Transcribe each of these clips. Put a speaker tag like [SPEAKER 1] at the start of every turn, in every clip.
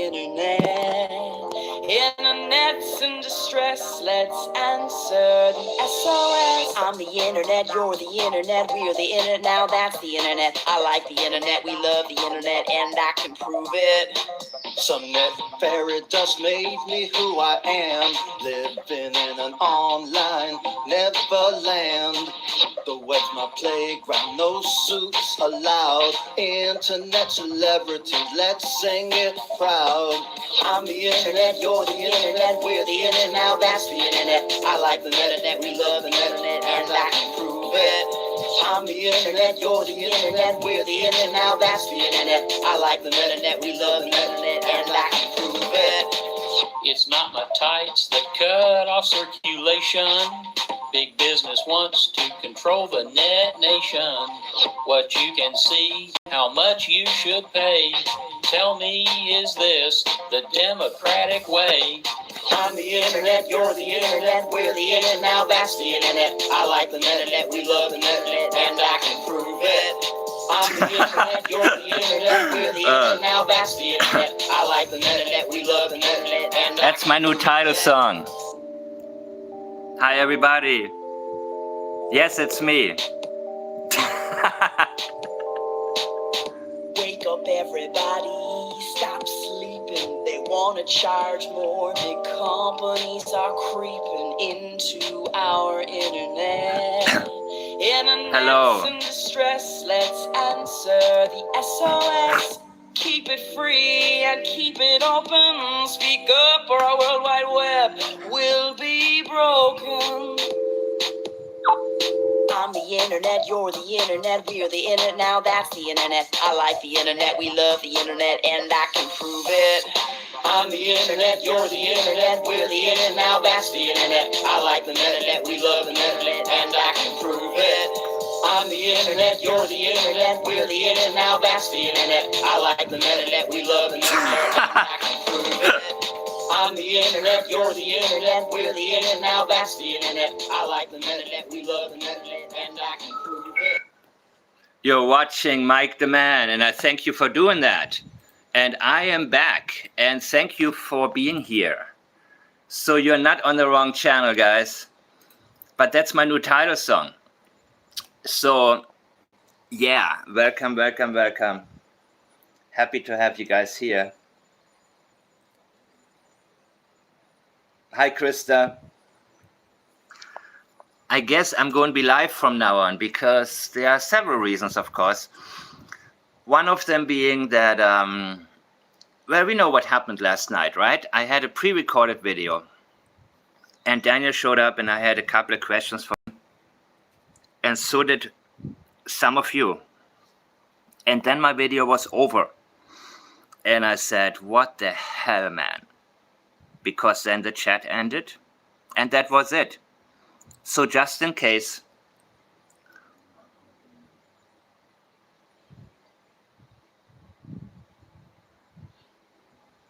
[SPEAKER 1] internet. Internet's in distress, let's answer the SOS. I'm the internet, you're the internet, we're the internet, now that's the internet. I like the internet, we love the internet, and I can prove it.
[SPEAKER 2] Some net fairy dust made me who I am, living in an online neverland. The web's my playground, no suits allowed. Internet celebrities, let's sing it proud. I'm the internet, you're the internet, we're the internet, now that's the internet. I like the internet, we love the internet, and I can prove it. I'm the internet, you're the internet, we're the internet, now that's the internet. I like the internet, we love the internet, and I can prove it.
[SPEAKER 3] It's not my tights that cut off circulation. Big business wants to control the net nation. What you can see, how much you should pay. Tell me, is this the democratic way?
[SPEAKER 1] I'm the internet, you're the internet, we're the internet, now that's the internet. I like the internet, we love the internet, and I can prove it. I'm the internet, you're the internet, we're the internet, now that's the internet. I like the internet, we love the internet, and
[SPEAKER 4] that's my new title song. Hi everybody. Yes, it's me.
[SPEAKER 1] Wake up everybody, stop sleeping. They wanna charge more, big companies are creeping into our internet.
[SPEAKER 4] Hello.
[SPEAKER 1] In distress, let's answer the SOS. Keep it free and keep it open. Speak up or our World Wide Web will be broken. I'm the internet, you're the internet, we're the internet, now that's the internet. I like the internet, we love the internet, and I can prove it. I'm the internet, you're the internet, we're the internet, now that's the internet. I like the internet, we love the internet, and I can prove it. I'm the internet, you're the internet, we're the internet, now that's the internet. I like the internet, we love the internet, and I can prove it. I'm the internet, you're the internet, we're the internet, now that's the internet. I like the internet, we love the internet, and I can prove it.
[SPEAKER 4] You're watching Mike the Man, and I thank you for doing that. And I am back, and thank you for being here. So you're not on the wrong channel, guys. But that's my new title song. So, yeah, welcome, welcome, welcome. Happy to have you guys here. Hi, Krista. I guess I'm going to be live from now on because there are several reasons, of course. One of them being that, well, we know what happened last night, right? I had a pre-recorded video and Daniel showed up and I had a couple of questions for him. And so did some of you. And then my video was over. And I said, what the hell, man? Because then the chat ended and that was it. So just in case,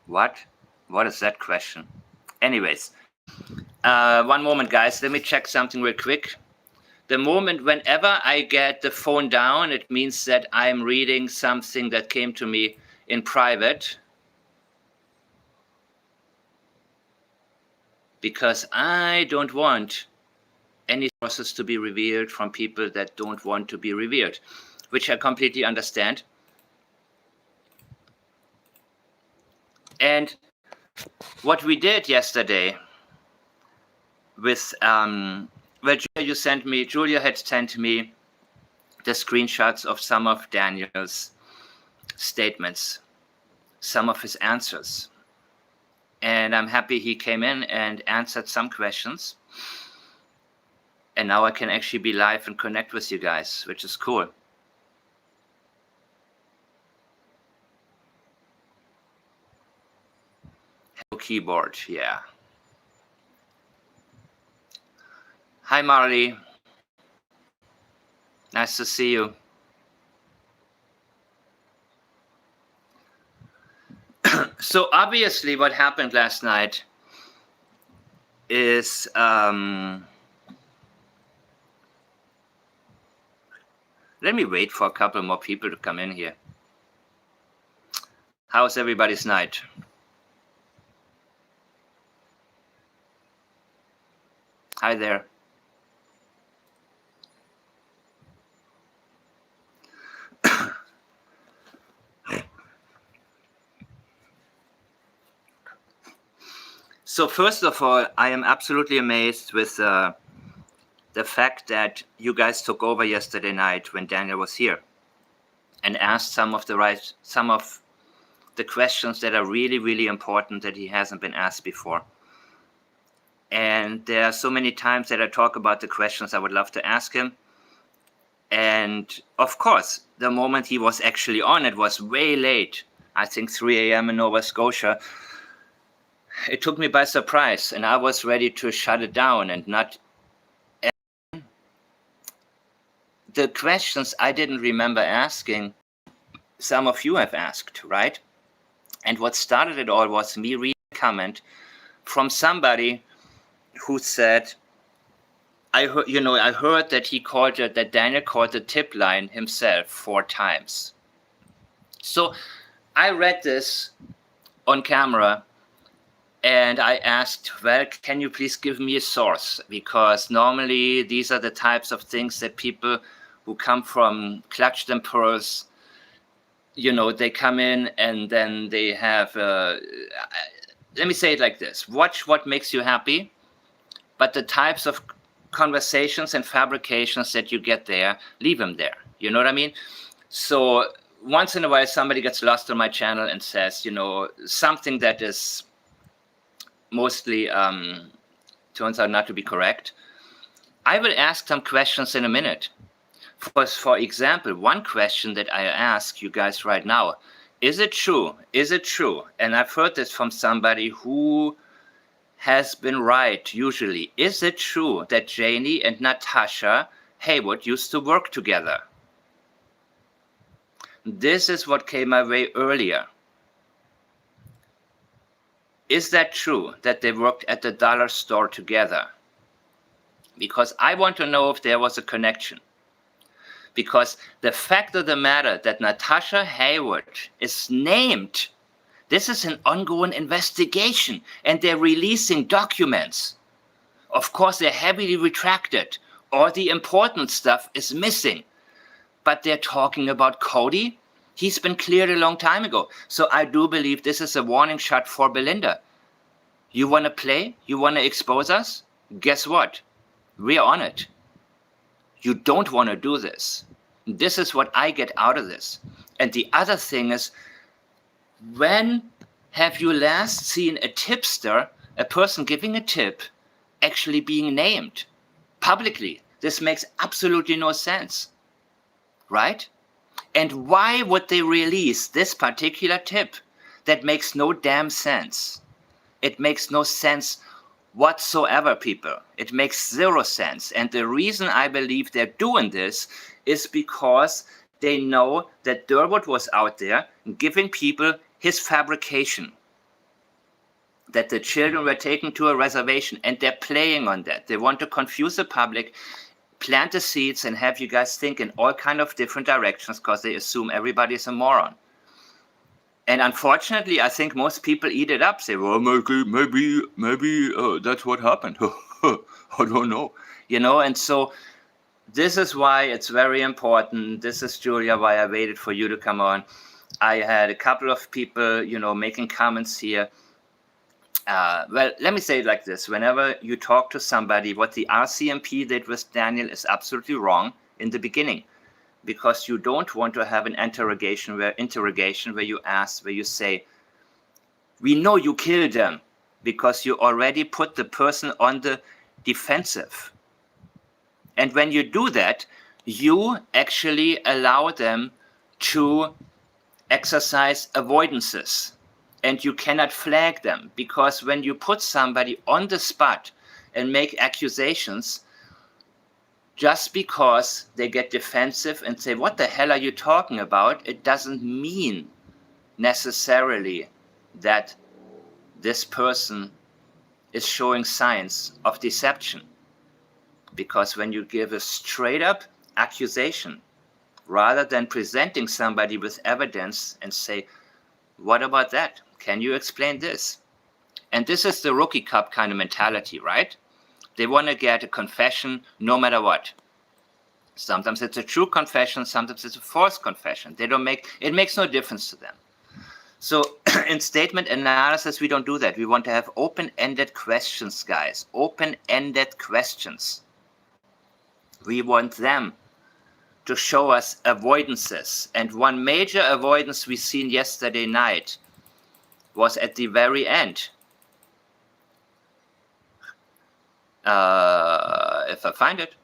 [SPEAKER 4] what is that question? Anyways, one moment, guys, let me check something real quick. The moment whenever I get the phone down, it means that I'm reading something that came to me in private. Because I don't want any sources to be revealed from people that don't want to be revealed, which I completely understand. And what we did yesterday with, well, Julia had sent me the screenshots of some of Daniel's statements, some of his answers. And I'm happy he came in and answered some questions. And now I can actually be live and connect with you guys, which is cool. Hello, keyboard, yeah. Hi, Marley. Nice to see you. So obviously what happened last night is let me wait for a couple more people to come in here. How's everybody's night? Hi there. So first of all, I am absolutely amazed with the fact that you guys took over yesterday night when Daniel was here and asked some of the questions that are really, really important that he hasn't been asked before. And there are so many times that I talk about the questions I would love to ask him. And of course, the moment he was actually on, it was way late. I think 3 a.m. in Nova Scotia. It took me by surprise, and I was ready to shut it down and not. The questions I didn't remember asking, some of you have asked, right? And what started it all was me reading a comment from somebody who said, I heard that he called it, that Daniel called the tip line himself 4 times. So I read this on camera and I asked, well, can you please give me a source? Because normally these are the types of things that people who come from clutched and pearls, they come in and then they have, let me say it like this, watch what makes you happy, but the types of conversations and fabrications that you get there, leave them there. You know what I mean? So once in a while, somebody gets lost on my channel and says, something that is mostly turns out not to be correct. I will ask some questions in a minute. For example, one question that I ask you guys right now, is it true? Is it true? And I've heard this from somebody who has been right, usually. Is it true that Janie and Natasha Haywood used to work together? This is what came my way earlier. Is that true that they worked at the dollar store together? Because I want to know if there was a connection. Because the fact of the matter that Natasha Haywood is named, this is an ongoing investigation and they're releasing documents. Of course, they're heavily retracted. All the important stuff is missing. But they're talking about Cody. He's been cleared a long time ago. So I do believe this is a warning shot for Belinda. You want to play? You want to expose us? Guess what? We're on it. You don't want to do this. This is what I get out of this. And the other thing is, when have you last seen a tipster, a person giving a tip, actually being named publicly? This makes absolutely no sense, right? And why would they release this particular tip? That makes no damn sense. It makes no sense whatsoever, people. It makes 0 sense. And the reason I believe they're doing this is because they know that Durwood was out there giving people his fabrication, that the children were taken to a reservation, and they're playing on that. They want to confuse the public, plant the seeds, and have you guys think in all kind of different directions because they assume everybody's a moron. And unfortunately, I think most people eat it up. Say, well, maybe that's what happened. I don't know. And so this is why it's very important. This is, Julia, why I waited for you to come on. I had a couple of people, making comments here. Well, let me say it like this. Whenever you talk to somebody, what the RCMP did with Daniel is absolutely wrong in the beginning. Because you don't want to have an interrogation where you say, we know you killed them, because you already put the person on the defensive. And when you do that, you actually allow them to exercise avoidances. And you cannot flag them, because when you put somebody on the spot and make accusations, just because they get defensive and say, what the hell are you talking about? It doesn't mean necessarily that this person is showing signs of deception. Because when you give a straight up accusation, rather than presenting somebody with evidence and say, what about that? Can you explain this? And this is the rookie cup kind of mentality, right? They want to get a confession no matter what. Sometimes it's a true confession, sometimes it's a false confession. It makes no difference to them. So in statement analysis, we don't do that. We want to have open-ended questions, guys. Open-ended questions. We want them to show us avoidances. And one major avoidance we seen yesterday night was at the very end. If I find it.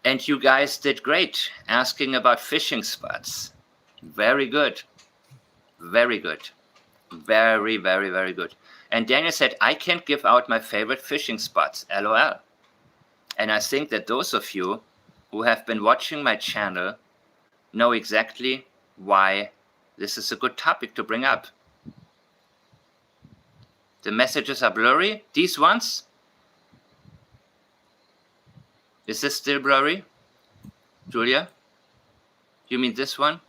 [SPEAKER 4] And you guys did great asking about fishing spots. Very good. Very good. Very, very, very good. And Daniel said, I can't give out my favorite fishing spots, LOL. And I think that those of you who have been watching my channel know exactly why this is a good topic to bring up. The messages are blurry. These ones? Is this still blurry? Julia? You mean this one?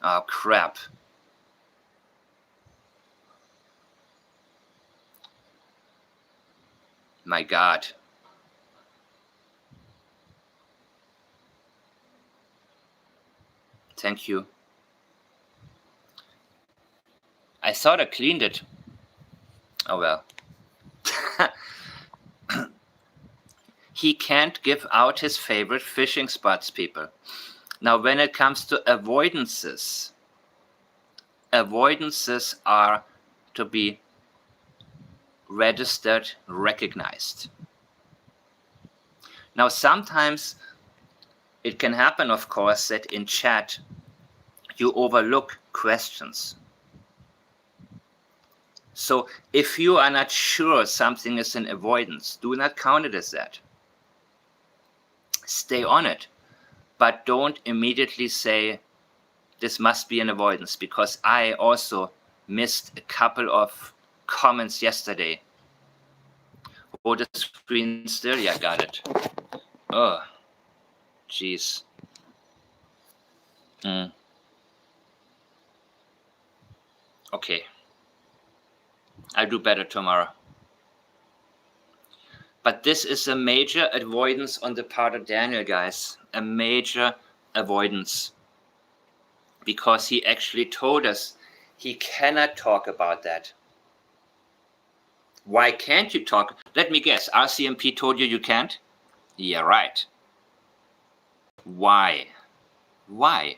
[SPEAKER 4] Oh, crap. My God. Thank you. I thought I cleaned it. Oh well. He can't give out his favorite fishing spots, people. Now, when it comes to avoidances, avoidances are to be registered, recognized. Now, sometimes it can happen, of course, that in chat you overlook questions. So if you are not sure something is an avoidance, do not count it as that. Stay on it, but don't immediately say this must be an avoidance, because I also missed a couple of comments yesterday. Oh, the screen still, yeah, got it. Oh, jeez. Okay. I'll do better tomorrow. But this is a major avoidance on the part of Daniel, guys. A major avoidance. Because he actually told us he cannot talk about that. Why can't you talk? Let me guess. RCMP told you you can't? Yeah, right. Why? Why?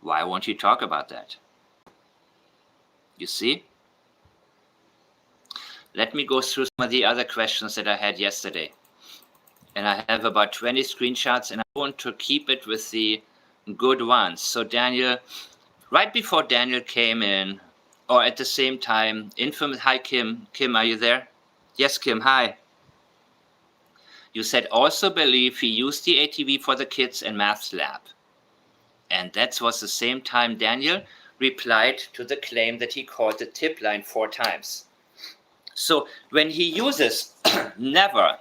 [SPEAKER 4] Why won't you talk about that? You see? Let me go through some of the other questions that I had yesterday. And I have about 20 screenshots, and I want to keep it with the good ones. So Daniel, right before Daniel came in, or at the same time, infamous, hi Kim. Kim, are you there? Yes, Kim, hi. You said also believe he used the ATV for the kids and maths lab. And that was the same time Daniel replied to the claim that he called the tip line 4 times. So when he uses never,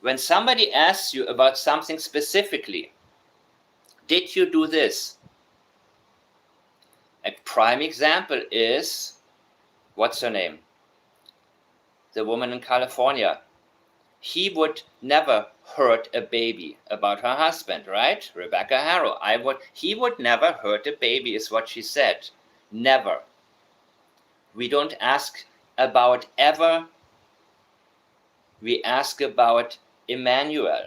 [SPEAKER 4] when somebody asks you about something specifically, did you do this? A prime example is, what's her name? The woman in California. He would never hurt a baby about her husband, right? Rebecca Harrow. He would never hurt a baby is what she said. Never. We don't ask about ever. We ask about Emmanuel.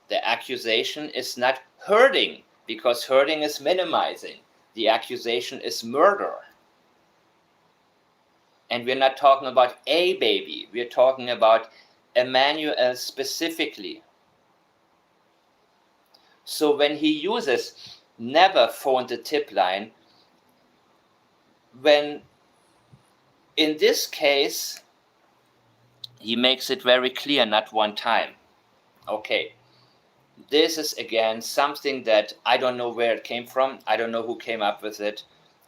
[SPEAKER 4] The accusation is not hurting, because hurting is minimizing. The accusation is murder. And we're not talking about a baby. We're talking about Emmanuel specifically. So when he uses never phone the tip line, when in this case, he makes it very clear, not one time. Okay, this is again something that I don't know where it came from. I don't know who came up with it.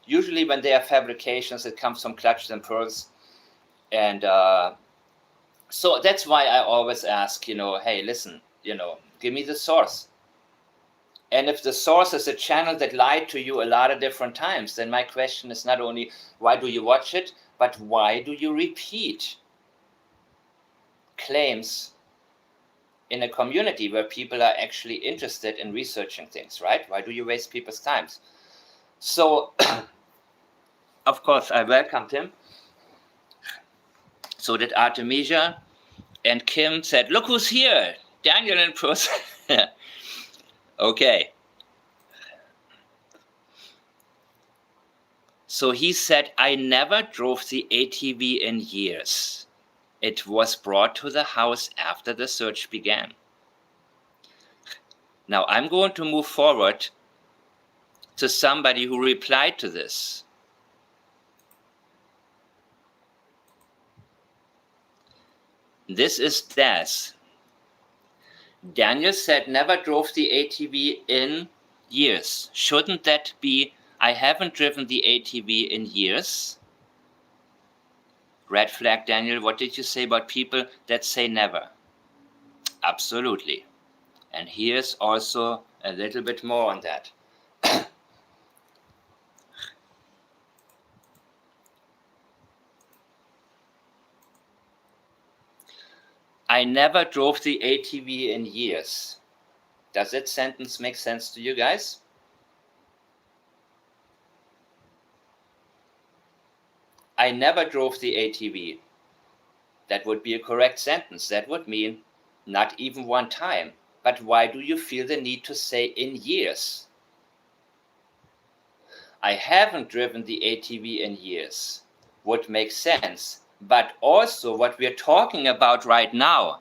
[SPEAKER 4] Usually when there are fabrications, it comes from Clutches and Pearls. And so that's why I always ask, hey, listen, give me the source. And if the source is a channel that lied to you a lot of different times, then my question is not only why do you watch it, but why do you repeat claims in a community where people are actually interested in researching things, right? Why do you waste people's times? So, of course, I welcomed him. So did Artemisia. And Kim said, look who's here, Daniel in person. Okay. So he said, I never drove the ATV in years. It was brought to the house after the search began. Now I'm going to move forward to somebody who replied to this. This is Des. Daniel said, never drove the ATV in years. Shouldn't that be, I haven't driven the ATV in years? Red flag, Daniel, what did you say about people that say never? Absolutely. And here's also a little bit more on that. I never drove the ATV in years. Does that sentence make sense to you guys? I never drove the ATV. That would be a correct sentence. That would mean not even one time. But why do you feel the need to say in years? I haven't driven the ATV in years. Would make sense. But also what we're talking about right now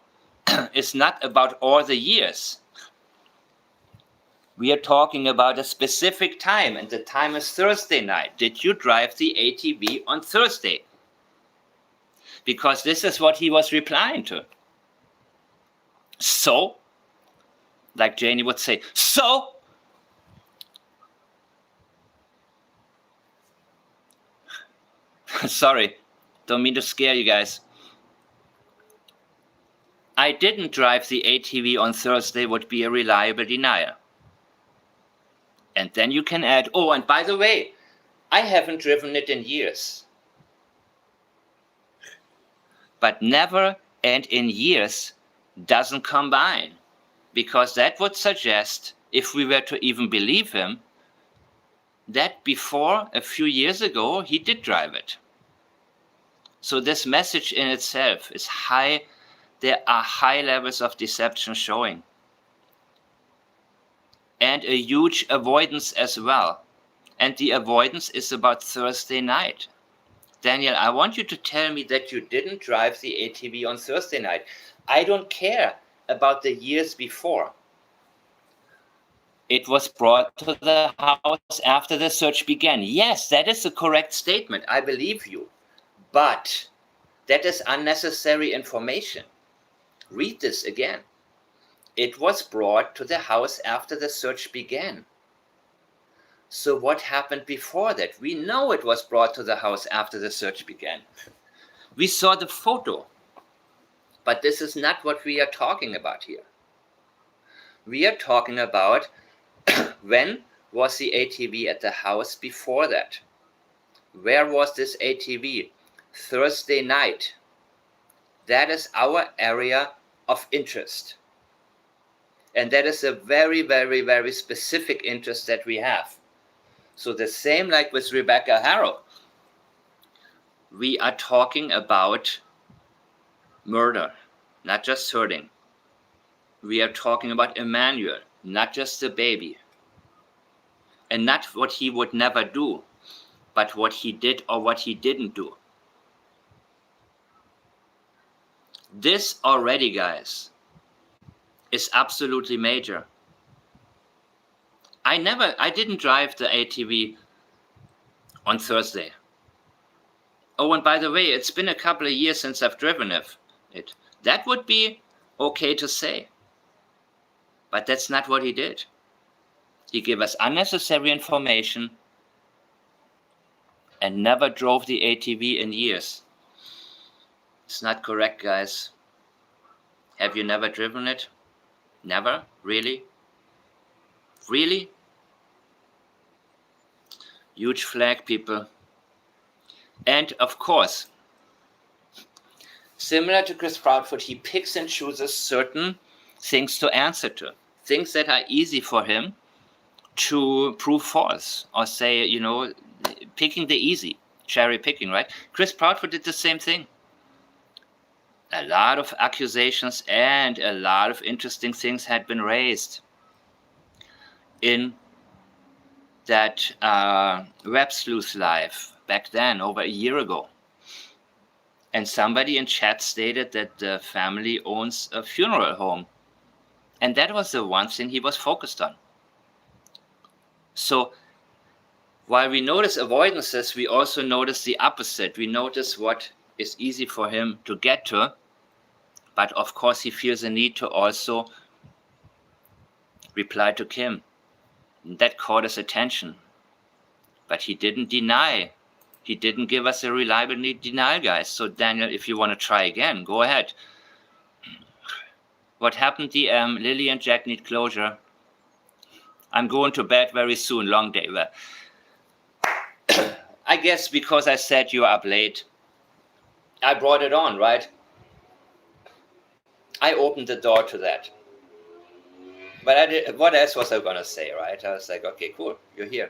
[SPEAKER 4] is not about all the years. We are talking about a specific time, and the time is Thursday night. Did you drive the ATV on Thursday? Because this is what he was replying to. So, like Janie would say, so? Sorry, don't mean to scare you guys. I didn't drive the ATV on Thursday would be a reliable denial. And then you can add, oh, and by the way, I haven't driven it in years. But never and in years doesn't combine, because that would suggest, if we were to even believe him, that before, a few years ago, he did drive it. So this message in itself is high. There are high levels of deception showing. And a huge avoidance as well. And the avoidance is about Thursday night. Daniel, I want you to tell me that you didn't drive the ATV on Thursday night. I don't care about the years before. It was brought to the house after the search began. Yes, that is a correct statement. I believe you. But that is unnecessary information. Read this again. It was brought to the house after the search began. So what happened before that? We know it was brought to the house after the search began. We saw the photo. But this is not what we are talking about here. We are talking about when was the ATV at the house before that? Where was this ATV? Thursday night. That is our area of interest. And that is a very, very, very specific interest that we have. So the same like with Rebecca Harrow. We are talking about murder, not just hurting. We are talking about Emmanuel, not just the baby. And not what he would never do, but what he did or what he didn't do. This already, guys, is absolutely major. I didn't drive the ATV on Thursday. Oh, and by the way, it's been a couple of years since I've driven it. That would be okay to say. But that's not what he did. He gave us unnecessary information and never drove the ATV in years. It's not correct, guys. Have you never driven it? Never? Really? Really? Huge flag, people. And of course, similar to Chris Proudfoot, he picks and chooses certain things to answer to, things that are easy for him to prove false or say, picking the easy, cherry picking, right? Chris Proudfoot did the same thing. A lot of accusations and a lot of interesting things had been raised in that web sleuth live back then, over a year ago. And somebody in chat stated that the family owns a funeral home. And that was the one thing he was focused on. So while we notice avoidances, we also notice the opposite. We notice what is easy for him to get to. But of course, he feels a need to also reply to Kim. That caught his attention. But he didn't deny. He didn't give us a reliable denial, guys. So Daniel, if you want to try again, go ahead. What happened, DM? Lily and Jack need closure. I'm going to bed very soon. Long day. Well, I guess because I said you're up late, I brought it on, right? I opened the door to that. But what else was I going to say, right? I was like, okay, cool. You're here.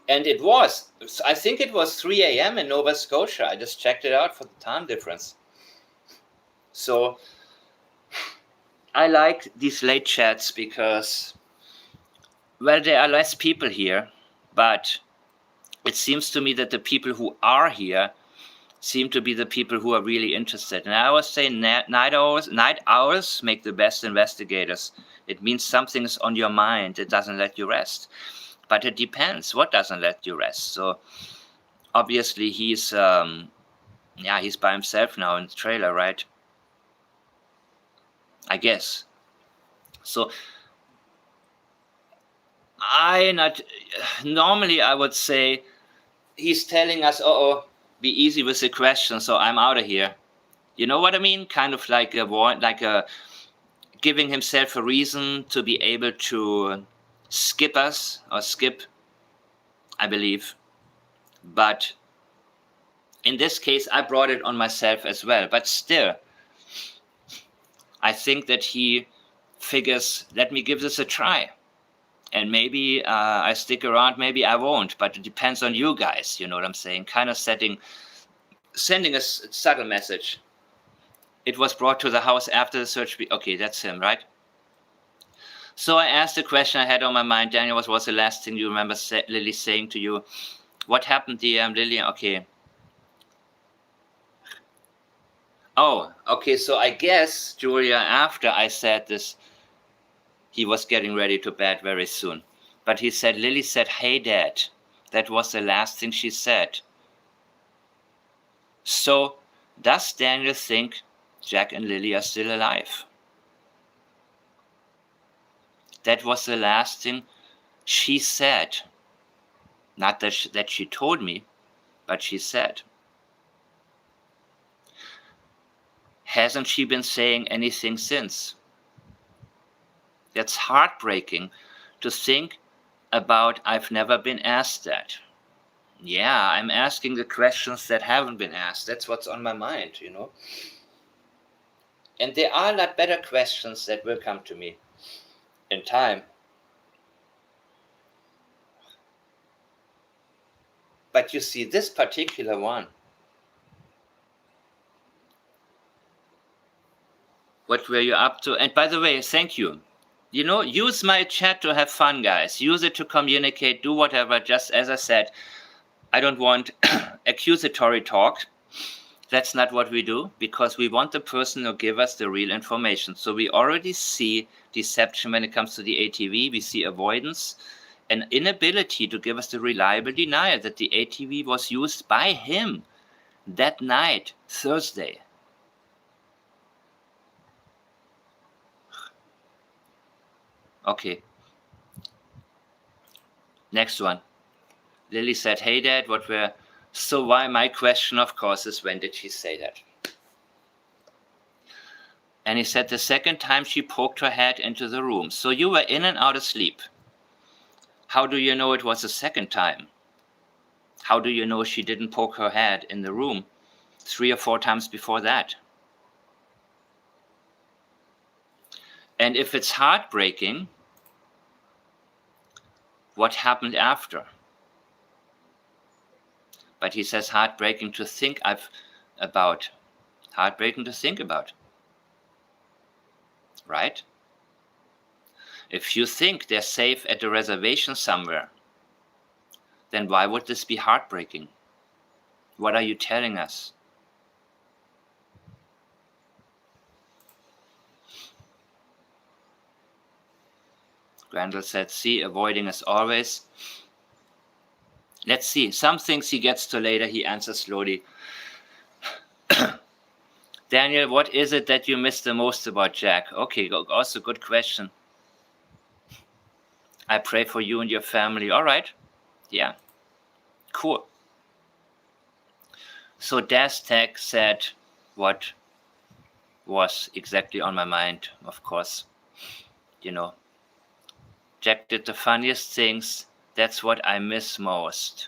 [SPEAKER 4] And I think it was 3 a.m. in Nova Scotia. I just checked it out for the time difference. So I like these late chats because, well, there are less people here, but it seems to me that the people who are here seem to be the people who are really interested. And I always say night owls make the best investigators. It means something is on your mind. It doesn't let you rest. But it depends what doesn't let you rest. So obviously he's by himself now in the trailer, right? I guess. So normally I would say he's telling us, be easy with the question, so I'm out of here. You know what I mean? Kind of like giving himself a reason to be able to skip us, I believe. But in this case, I brought it on myself as well. But still, I think that he figures, let me give this a try. And maybe I stick around, maybe I won't. But it depends on you guys, you know what I'm saying? Kind of sending a subtle message. It was brought to the house after the search. Okay, that's him, right? So I asked the question I had on my mind. Daniel, what was the last thing you remember Lily saying to you? What happened, DM? Lily, okay. Oh, okay, so I guess, Julia, after I said this, he was getting ready to bed very soon. But Lily said, hey, Dad. That was the last thing she said. So does Daniel think Jack and Lily are still alive? That was the last thing she said. Not that she told me, but she said. Hasn't she been saying anything since? That's heartbreaking to think about. I've never been asked that. Yeah, I'm asking the questions that haven't been asked. That's what's on my mind, you know. And there are a lot better questions that will come to me in time. But you see, this particular one, what were you up to? And by the way, thank you. You know, use my chat to have fun, guys. Use it to communicate, do whatever. Just as I said, I don't want accusatory talk. That's not what we do, because we want the person to give us the real information. So we already see deception when it comes to the ATV. We see avoidance, an inability to give us the reliable denial that the ATV was used by him that night, Thursday. Okay. Next one. Lily said, hey, Dad, why my question, of course, is when did she say that? And he said the second time she poked her head into the room. So you were in and out asleep. How do you know it was the second time? How do you know she didn't poke her head in the room 3 or 4 times before that? And if it's heartbreaking, what happened after? But he says heartbreaking to think about. Heartbreaking to think about. Right? If you think they're safe at a reservation somewhere, then why would this be heartbreaking? What are you telling us? Grendel said, see, avoiding as always. Let's see. Some things he gets to later, he answers slowly. Daniel, what is it that you miss the most about Jack? Okay, also good question. I pray for you and your family. All right. Yeah. Cool. So Daztech said what was exactly on my mind, of course. You know, Jack did the funniest things. That's what I miss most.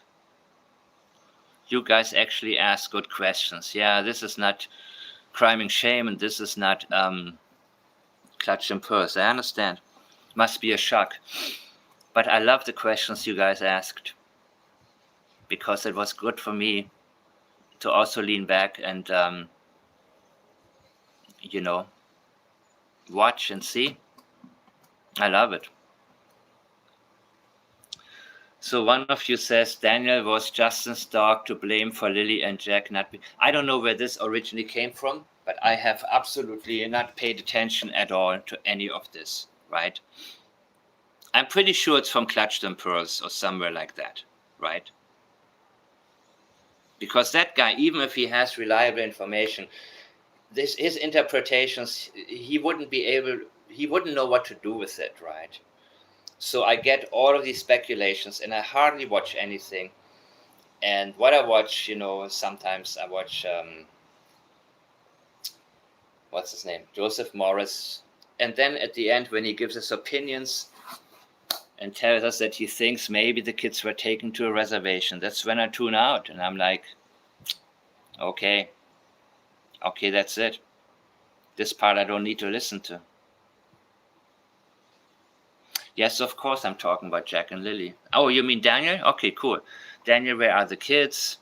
[SPEAKER 4] You guys actually ask good questions. Yeah, this is not crime and shame, and this is not clutch and purse. I understand. Must be a shock. But I love the questions you guys asked, because it was good for me to also lean back and, you know, watch and see. I love it. So one of you says Daniel was Justin's dog to blame for Lily and Jack not be. I don't know where this originally came from, but I have absolutely not paid attention at all to any of this, right? I'm pretty sure it's from Clutched and Pearls or somewhere like that, right? Because that guy, even if he has reliable information, his interpretations, he wouldn't know what to do with it, right? So I get all of these speculations, and I hardly watch anything. And what I watch, you know, sometimes I watch, what's his name? Joseph Morris. And then at the end, when he gives his opinions and tells us that he thinks maybe the kids were taken to a reservation, that's when I tune out. And I'm like, okay, that's it. This part I don't need to listen to. Yes, of course I'm talking about Jack and Lily. Oh, you mean Daniel? Okay, cool. Daniel, where are the kids?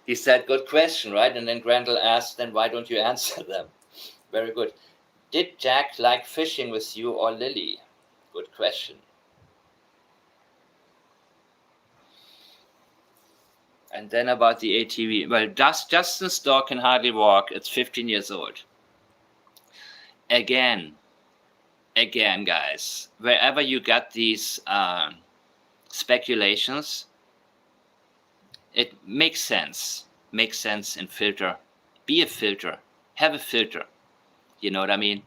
[SPEAKER 4] He said, good question, right? And then Grendel asked, then why don't you answer them? Very good. Did Jack like fishing with you or Lily? Good question. And then about the ATV. Well, Justin's dog can hardly walk. It's 15 years old. Again, guys, wherever you got these speculations, it makes sense. Makes sense in filter. Be a filter. Have a filter. You know what I mean?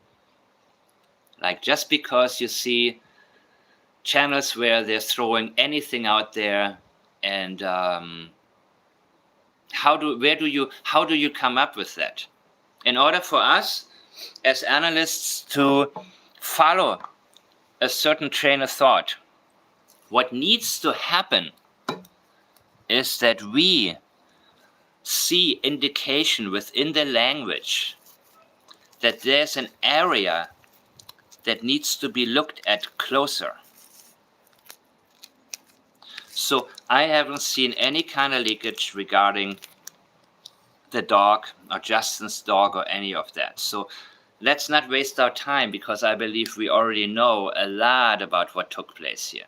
[SPEAKER 4] Like, just because you see channels where they're throwing anything out there, and how do you come up with that? In order for us as analysts to follow a certain train of thought, what needs to happen is that we see indication within the language that there's an area that needs to be looked at closer. So I haven't seen any kind of leakage regarding the dog or Justin's dog or any of that. So let's not waste our time, because I believe we already know a lot about what took place here.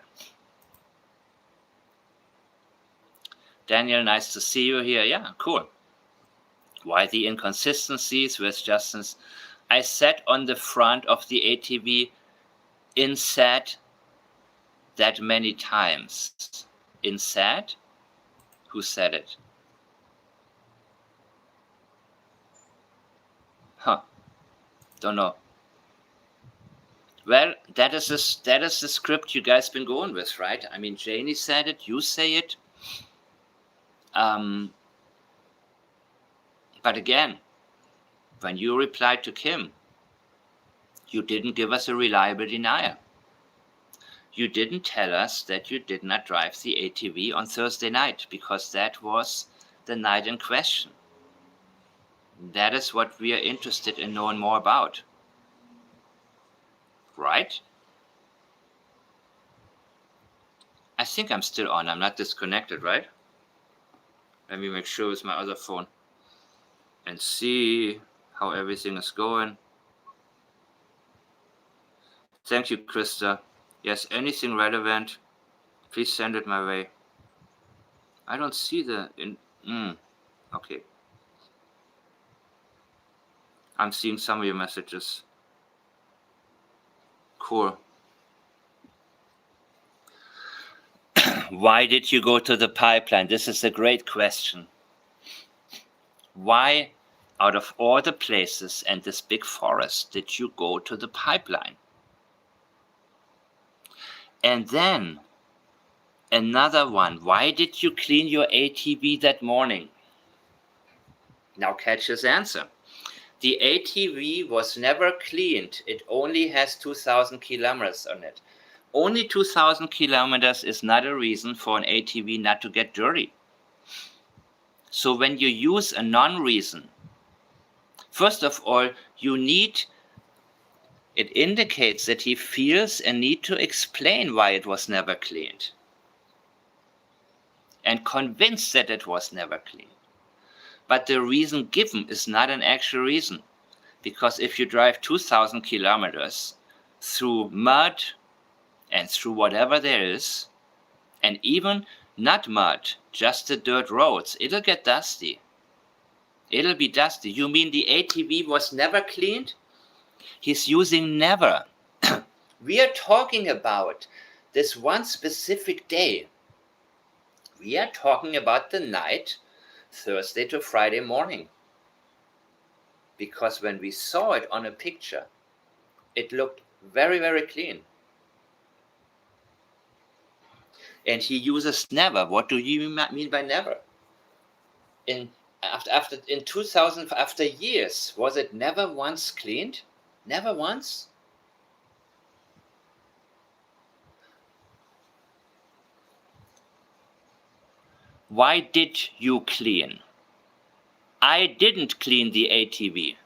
[SPEAKER 4] Daniel, nice to see you here. Yeah, cool. Why the inconsistencies with Justin's? I sat on the front of the ATV inside that many times. Inside? Who said it? Huh. Don't know. Well, that is the script you guys been going with, right? I mean, Janie said it, you say it. But again, when you replied to Kim, you didn't give us a reliable denial. You didn't tell us that you did not drive the ATV on Thursday night, because that was the night in question. That is what we are interested in knowing more about. Right? I think I'm still on. I'm not disconnected, right? Let me make sure with my other phone and see how everything is going. Thank you, Krista. Yes, anything relevant, please send it my way. I don't see the... okay. I'm seeing some of your messages. Cool. Why did you go to the pipeline? This is a great question. Why, out of all the places and this big forest, did you go to the pipeline? And then, another one. Why did you clean your ATV that morning? Now catch his answer. The ATV was never cleaned. It only has 2,000 kilometers on it. Only 2,000 kilometers is not a reason for an ATV not to get dirty. So when you use a non-reason, first of all, it indicates that he feels a need to explain why it was never cleaned, and convinced that it was never cleaned. But the reason given is not an actual reason, because if you drive 2,000 kilometers through mud and through whatever there is, and even not mud, just the dirt roads, it'll get dusty. It'll be dusty. You mean the ATV was never cleaned? He's using never. We are talking about this one specific day. We are talking about the night, Thursday to Friday morning. Because when we saw it on a picture, it looked very, very clean. And he uses never. What do you mean by never? After 2000, after years, was it never once cleaned? Never once? Why did you clean? I didn't clean the ATV.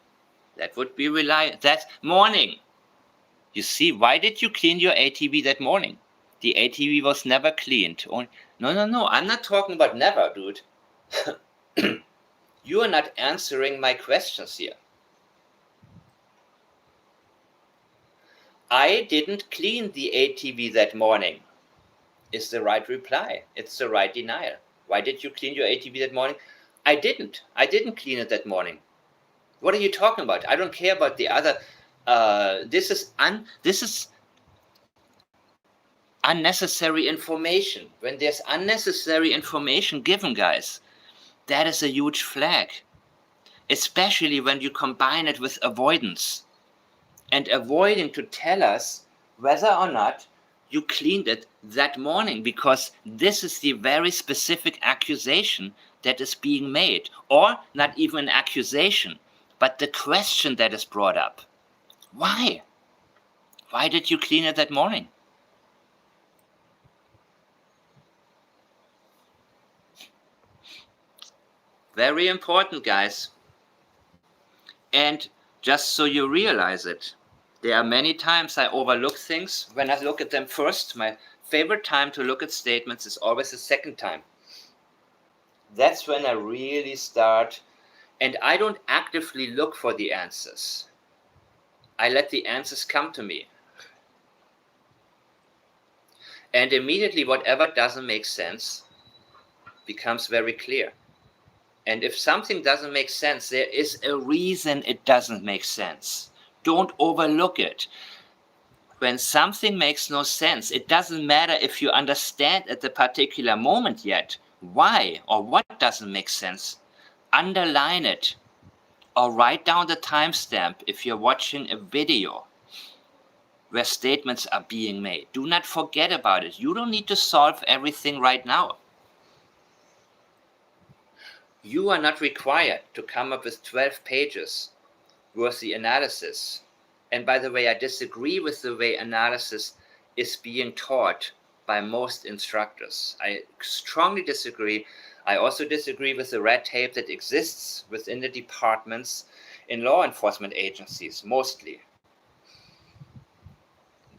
[SPEAKER 4] That would be that morning. You see, why did you clean your ATV that morning? The ATV was never cleaned. No. I'm not talking about never, dude. You are not answering my questions here. I didn't clean the ATV that morning is the right reply. It's the right denial. Why did you clean your ATV that morning? I didn't. I didn't clean it that morning. What are you talking about? I don't care about the other. This is unnecessary information. When there's unnecessary information given, guys, that is a huge flag. Especially when you combine it with avoidance. And avoiding to tell us whether or not you cleaned it that morning, because this is the very specific accusation that is being made. Or not even an accusation, but the question that is brought up. Why? Why did you clean it that morning? Very important, guys. And just so you realize it, there are many times I overlook things when I look at them first. My favorite time to look at statements is always the second time. That's when I really start, and I don't actively look for the answers. I let the answers come to me. And immediately whatever doesn't make sense becomes very clear. And if something doesn't make sense, there is a reason it doesn't make sense. Don't overlook it. When something makes no sense, it doesn't matter if you understand at the particular moment yet why or what doesn't make sense. Underline it or write down the timestamp if you're watching a video. where statements are being made. Do not forget about it. You don't need to solve everything right now. You are not required to come up with 12 pages worth the analysis. And by the way, I disagree with the way analysis is being taught by most instructors. I strongly disagree. I also disagree with the red tape that exists within the departments in law enforcement agencies, mostly.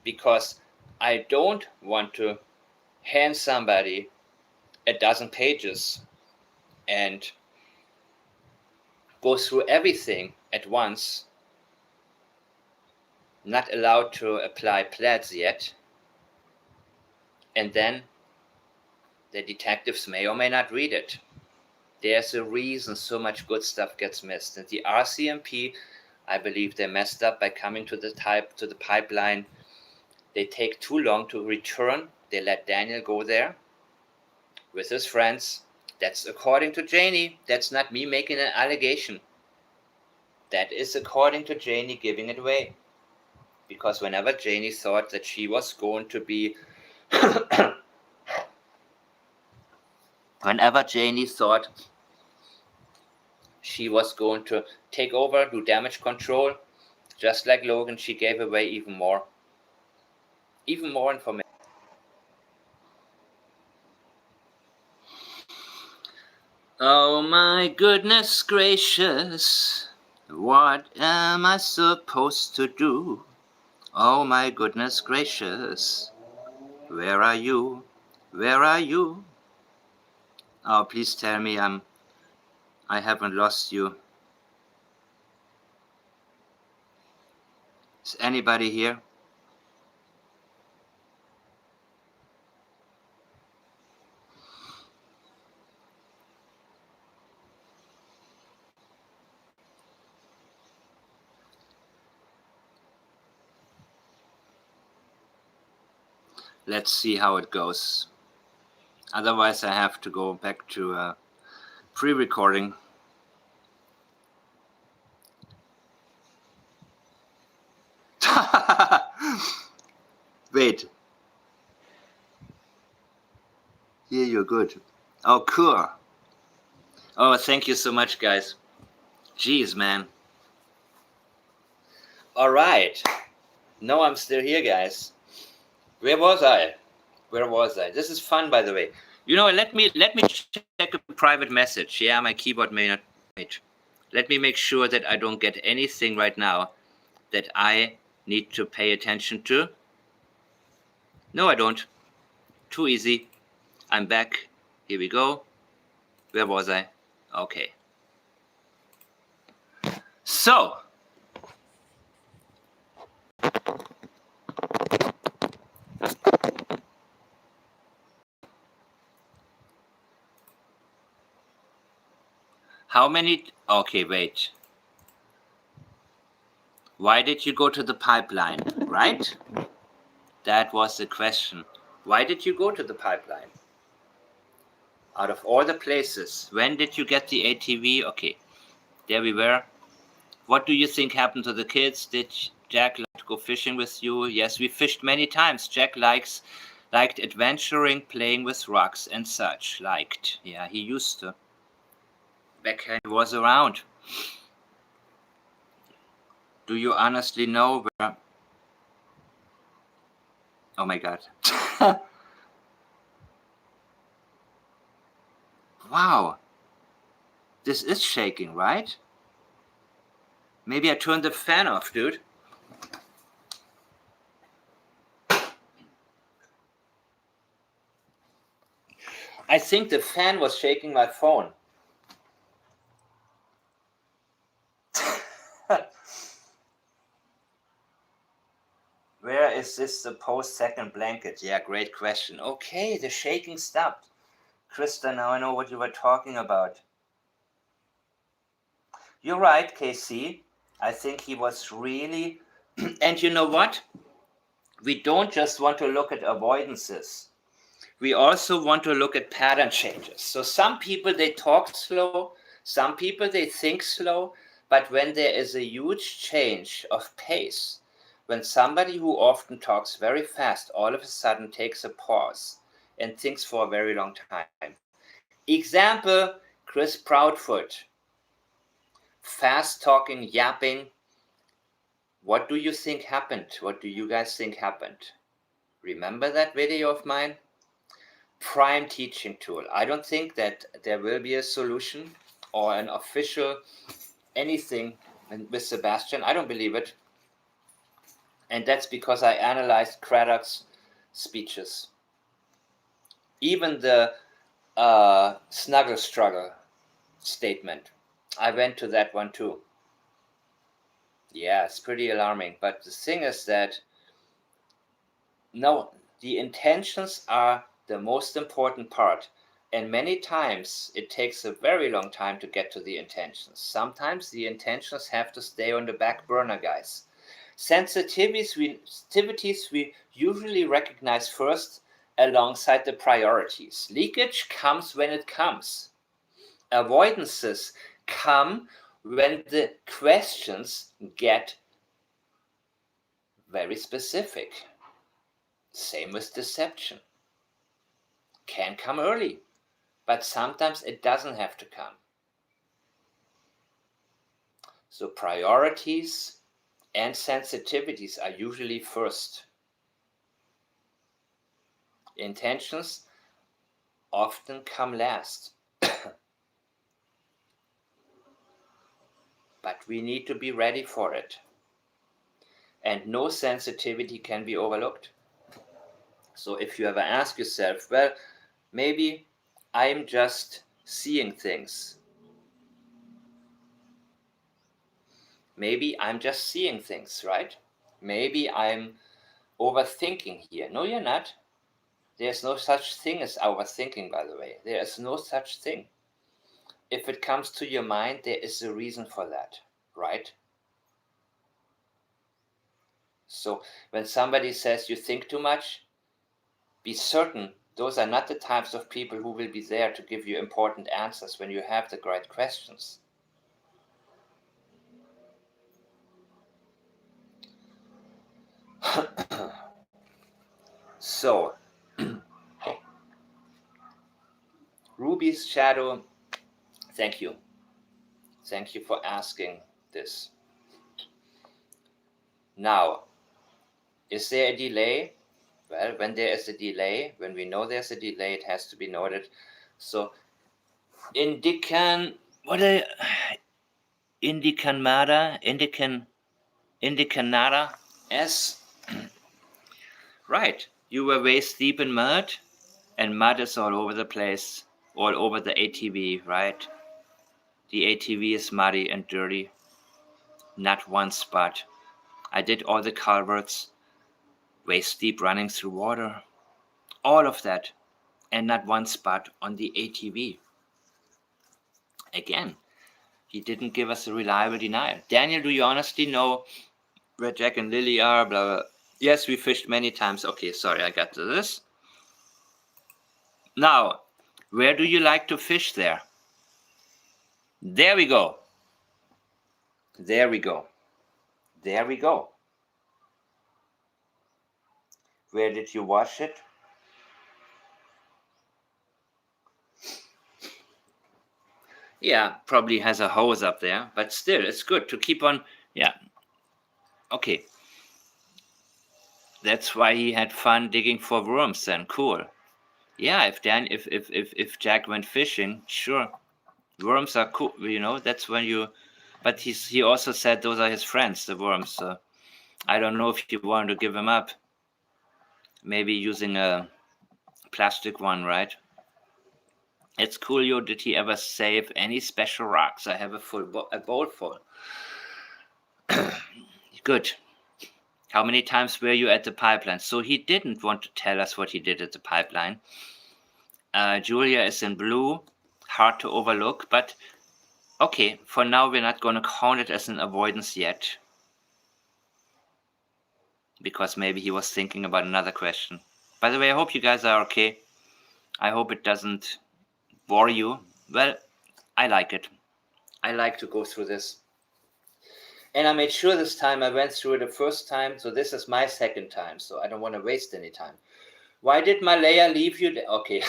[SPEAKER 4] Because I don't want to hand somebody a dozen pages and go through everything at once, not allowed to apply plaids yet, and then the detectives may or may not read it. There's a reason so much good stuff gets missed. And the RCMP, I believe they messed up by coming to the pipeline. They take too long to return. They let Daniel go there with his friends. That's according to Janie. That's not me making an allegation. That is according to Janie giving it away. Because whenever Janie thought that she was going to be whenever Janie thought she was going to take over, do damage control, just like Logan, she gave away even more information. Oh my goodness gracious, what am I supposed to do? Oh my goodness gracious, where are you? Where are you? Oh, please tell me I haven't lost you. Is anybody here? Let's see how it goes. Otherwise, I have to go back to pre-recording. Wait. Here you're good. Oh, cool. Oh, thank you so much, guys. Jeez, man. All right. No, I'm still here, guys. Where was I? This is fun, by the way. You know, let me check a private message. Yeah, my keyboard may not wait. Let me make sure that I don't get anything right now that I need to pay attention to. No, I don't. Too easy. I'm back. Here we go. Where was I? Okay. So, how many? Okay, wait. Why did you go to the pipeline, right? That was the question. Why did you go to the pipeline? Out of all the places, when did you get the ATV? Okay, there we were. What do you think happened to the kids? Did Jack like to go fishing with you? Yes, we fished many times. Jack liked adventuring, playing with rocks and such. Yeah, he used to. Back when he was around. Do you honestly know where? Oh my God. Wow. This is shaking, right? Maybe I turned the fan off, dude. I think the fan was shaking my phone. Where is this supposed second blanket? Yeah, great question. Okay, the shaking stopped. Krista, now I know what you were talking about. You're right, KC. I think he was really... And you know what? We don't just want to look at avoidances. We also want to look at pattern changes. So some people, they talk slow. Some people, they think slow. But when there is a huge change of pace, when somebody who often talks very fast all of a sudden takes a pause and thinks for a very long time. Example, Chris Proudfoot. Fast talking, yapping. What do you think happened? What do you guys think happened? Remember that video of mine? Prime teaching tool. I don't think that there will be a solution or an official anything with Sebastian. I don't believe it. And that's because I analyzed Craddock's speeches. Even the snuggle struggle statement. I went to that one too. Yeah, it's pretty alarming. But the thing is that, no, the intentions are the most important part. And many times it takes a very long time to get to the intentions. Sometimes the intentions have to stay on the back burner, guys. Sensitivities we usually recognize first alongside the priorities. Leakage comes when it comes. Avoidances come when the questions get very specific. Same with deception. Can come early, but sometimes it doesn't have to come. So priorities and sensitivities are usually first. Intentions often come last. But we need to be ready for it. And no sensitivity can be overlooked. So if you ever ask yourself, well, maybe I'm just seeing things. Maybe I'm just seeing things, right? Maybe I'm overthinking here. No, you're not. There's no such thing as overthinking, by the way. There is no such thing. If it comes to your mind, there is a reason for that, right? So when somebody says you think too much, be certain those are not the types of people who will be there to give you important answers when you have the right questions. So, Ruby's shadow, thank you. Thank you for asking this. Now, is there a delay? Well, when there is a delay, when we know there's a delay, it has to be noted. So, indicanada, S. Right, you were waist deep in mud, and mud is all over the place, all over the ATV, right? The ATV is muddy and dirty. Not one spot. I did all the culverts, waist deep running through water. All of that. And not one spot on the ATV. Again, he didn't give us a reliable denial. Daniel, do you honestly know where Jack and Lily are? Blah, blah. Yes, we fished many times. Okay, sorry, I got to this. Now, where do you like to fish there? There we go. There we go. There we go. Where did you wash it? Yeah, probably has a hose up there, but still, it's good to keep on. Yeah. Okay. That's why he had fun digging for worms then. Cool. Yeah, if Jack went fishing, sure. Worms are cool, you know, that's when you, but he also said those are his friends, the worms. So I don't know if you wanted to give him up. Maybe using a plastic one, right? It's cool, yo. Did he ever save any special rocks? I have a bowl full. Good. How many times were you at the pipeline? So he didn't want to tell us what he did at the pipeline. Julia is in blue, hard to overlook, but okay, for now we're not going to count it as an avoidance yet. Because maybe he was thinking about another question. By the way, I hope you guys are okay. I hope it doesn't bore you. Well, I like it. I like to go through this. And I made sure this time I went through it the first time, so this is my second time, so I don't want to waste any time. Why did Malaya leave you? Okay.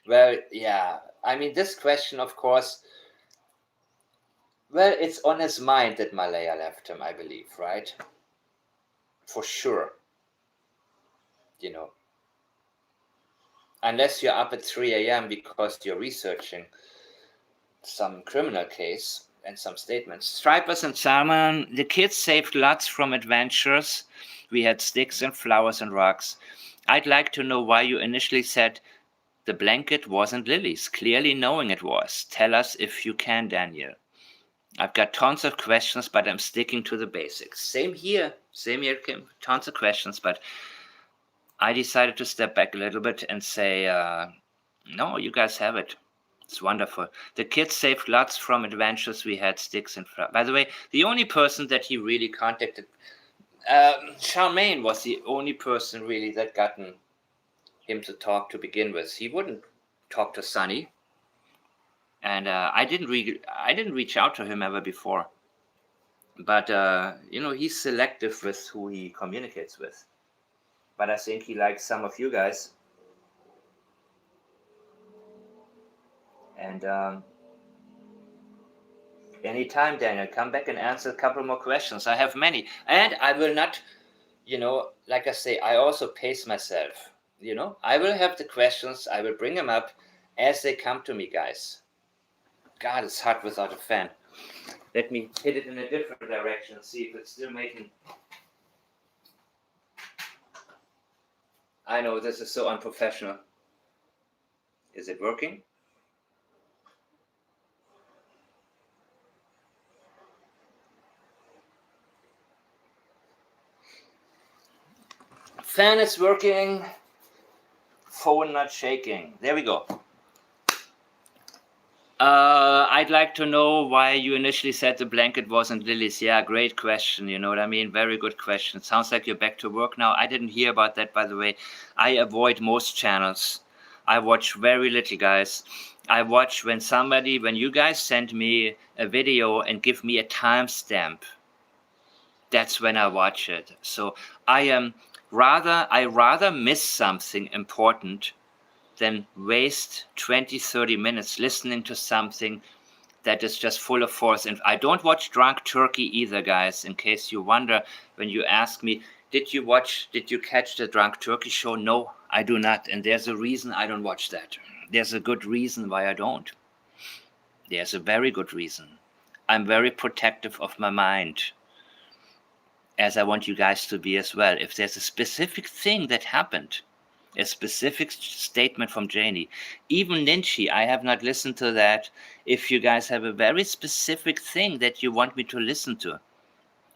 [SPEAKER 4] Well, yeah. I mean, this question, of course, well, it's on his mind that Malaya left him, I believe, right? For sure. You know, unless you're up at 3 a.m. because you're researching some criminal case and some statements. Stripers and Salmon, the kids saved lots from adventures. We had sticks and flowers and rocks. I'd like to know why you initially said the blanket wasn't Lily's, clearly knowing it was. Tell us if you can, Daniel. I've got tons of questions, but I'm sticking to the basics. Same here, Kim. Tons of questions, but I decided to step back a little bit and say, no, you guys have it. It's wonderful. The kids saved lots from adventures. We had sticks and flowers. By the way, the only person that he really contacted, Charmaine was the only person really that gotten him to talk to begin with. He wouldn't talk to Sunny, and I didn't reach out to him ever before. But he's selective with who he communicates with. But I think he likes some of you guys. And anytime, Daniel, come back and answer a couple more questions. I have many. And I will not, like I say, I also pace myself. I will have the questions. I will bring them up as they come to me, guys. God, it's hot without a fan. Let me hit it in a different direction and see if it's still making... I know, this is so unprofessional. Is it working? Fan is working. Phone not shaking. There we go. I'd like to know why you initially said the blanket wasn't Lily's. Yeah, great question. You know what I mean? Very good question. Sounds like you're back to work now. I didn't hear about that, by the way. I avoid most channels. I watch very little, guys. I watch when you guys send me a video and give me a timestamp. That's when I watch it. So I rather miss something important than waste 20-30 minutes listening to something that is just full of force. And I don't watch Drunk Turkey either, guys, in case you wonder when you ask me, did you catch the Drunk Turkey show? No, I do not. And there's a reason I don't watch that. There's a good reason why I don't. There's a very good reason. I'm very protective of my mind, as I want you guys to be as well. If there's a specific thing that happened, a specific statement from Janie, even Lynchy, I have not listened to that. If you guys have a very specific thing that you want me to listen to,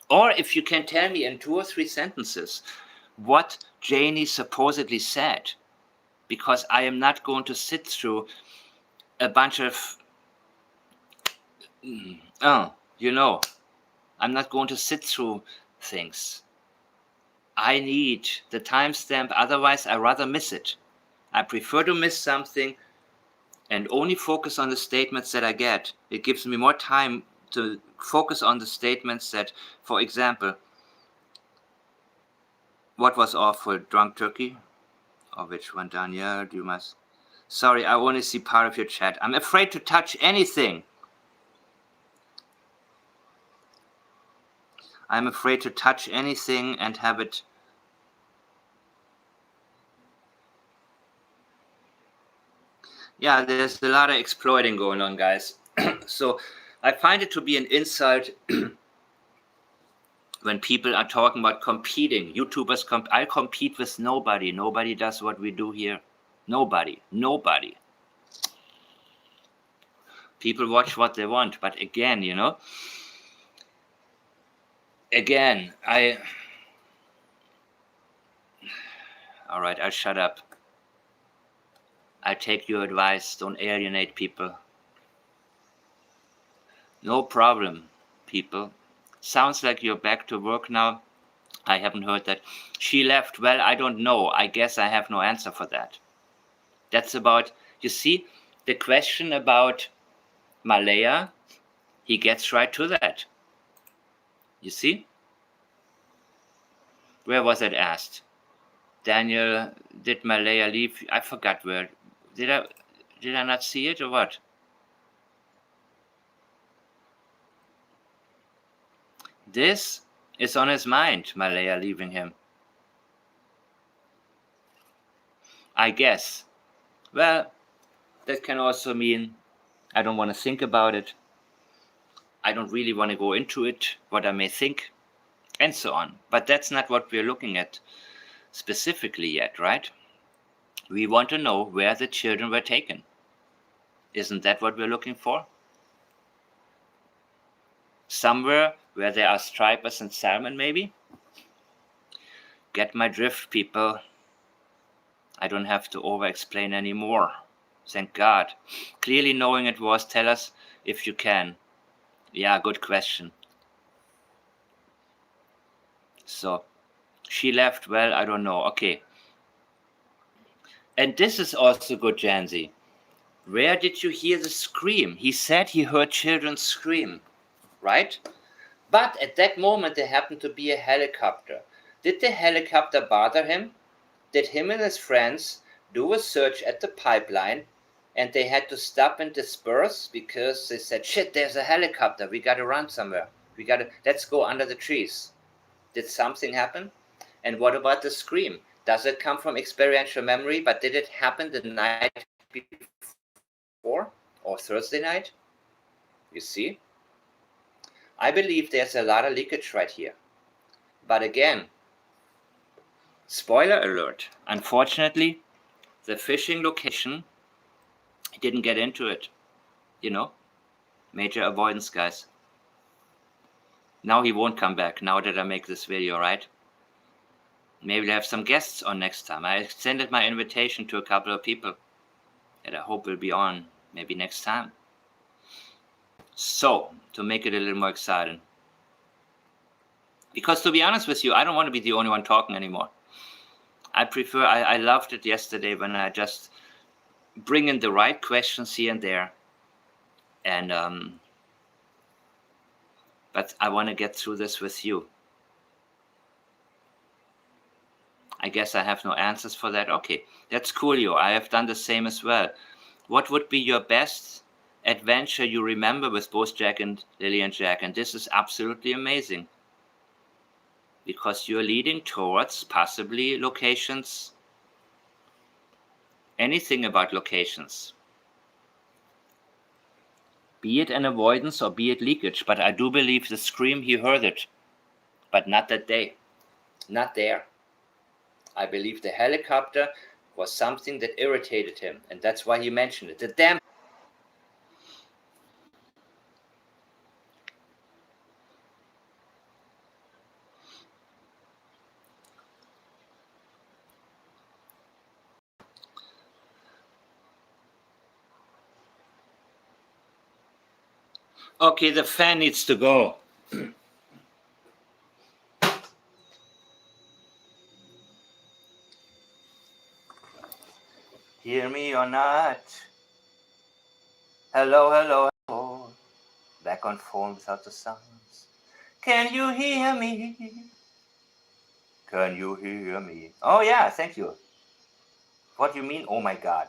[SPEAKER 4] or if you can tell me in 2 or 3 sentences what Janie supposedly said, because I am not going to sit through a bunch of, I'm not going to sit through things. I need the timestamp, otherwise I rather miss it. I prefer to miss something and only focus on the statements that I get. It gives me more time to focus on the statements that, for example, what was awful, Drunk Turkey? Or which one, Danielle? Sorry, I only see part of your chat. I'm afraid to touch anything. I'm afraid to touch anything and have it. Yeah, there's a lot of exploiting going on, guys. So I find it to be an insult when people are talking about competing. YouTubers, I compete with nobody. Nobody does what we do here. Nobody. People watch what they want. But again, all right, I'll shut up. I take your advice. Don't alienate people. No problem, people. Sounds like you're back to work now. I haven't heard that. She left. Well, I don't know. I guess I have no answer for that. That's about, you see, the question about Malaya, he gets right to that. You see? Where was it asked? Daniel, did Malaya leave? I forgot where. Did I not see it or what? This is on his mind, Malaya leaving him. I guess. Well, that can also mean I don't want to think about it. I don't really want to go into it, what I may think, and so on. But that's not what we're looking at specifically yet, right? We want to know where the children were taken. Isn't that what we're looking for? Somewhere where there are stripers and salmon, maybe? Get my drift, people. I don't have to over-explain anymore. Thank God. Clearly knowing it was, tell us if you can. Yeah, good question. So, she left, well, I don't know. Okay. And this is also good, Janzi. Where did you hear the scream? He said he heard children scream, right? But at that moment, there happened to be a helicopter. Did the helicopter bother him? Did him and his friends do a search at the pipeline and they had to stop and disperse because they said, shit, there's a helicopter. We got to run somewhere. Let's go under the trees. Did something happen? And what about the scream? Does it come from experiential memory, but did it happen the night before or Thursday night? You see? I believe there's a lot of leakage right here. But again, spoiler alert, unfortunately, the fishing location didn't get into it. You know, major avoidance, guys. Now he won't come back now that I make this video, right? Maybe we'll have some guests on next time. I extended my invitation to a couple of people that I hope will be on maybe next time. So, to make it a little more exciting. Because to be honest with you, I don't want to be the only one talking anymore. I loved it yesterday when I just bring in the right questions here and there. And, but I want to get through this with you. I guess I have no answers for that. Okay, that's cool, yo. I have done the same as well. What would be your best adventure you remember with both Jack and Lily and Jack? And this is absolutely amazing. Because you're leading towards possibly locations. Anything about locations. Be it an avoidance or be it leakage. But I do believe the scream, he heard it. But not that day. Not there. I believe the helicopter was something that irritated him. And that's why he mentioned it. The damn... Okay, the fan needs to go. Hear me or not? Hello, hello, hello. Back on phone without the sounds. Can you hear me? Can you hear me? Oh yeah, thank you. What do you mean, oh my God?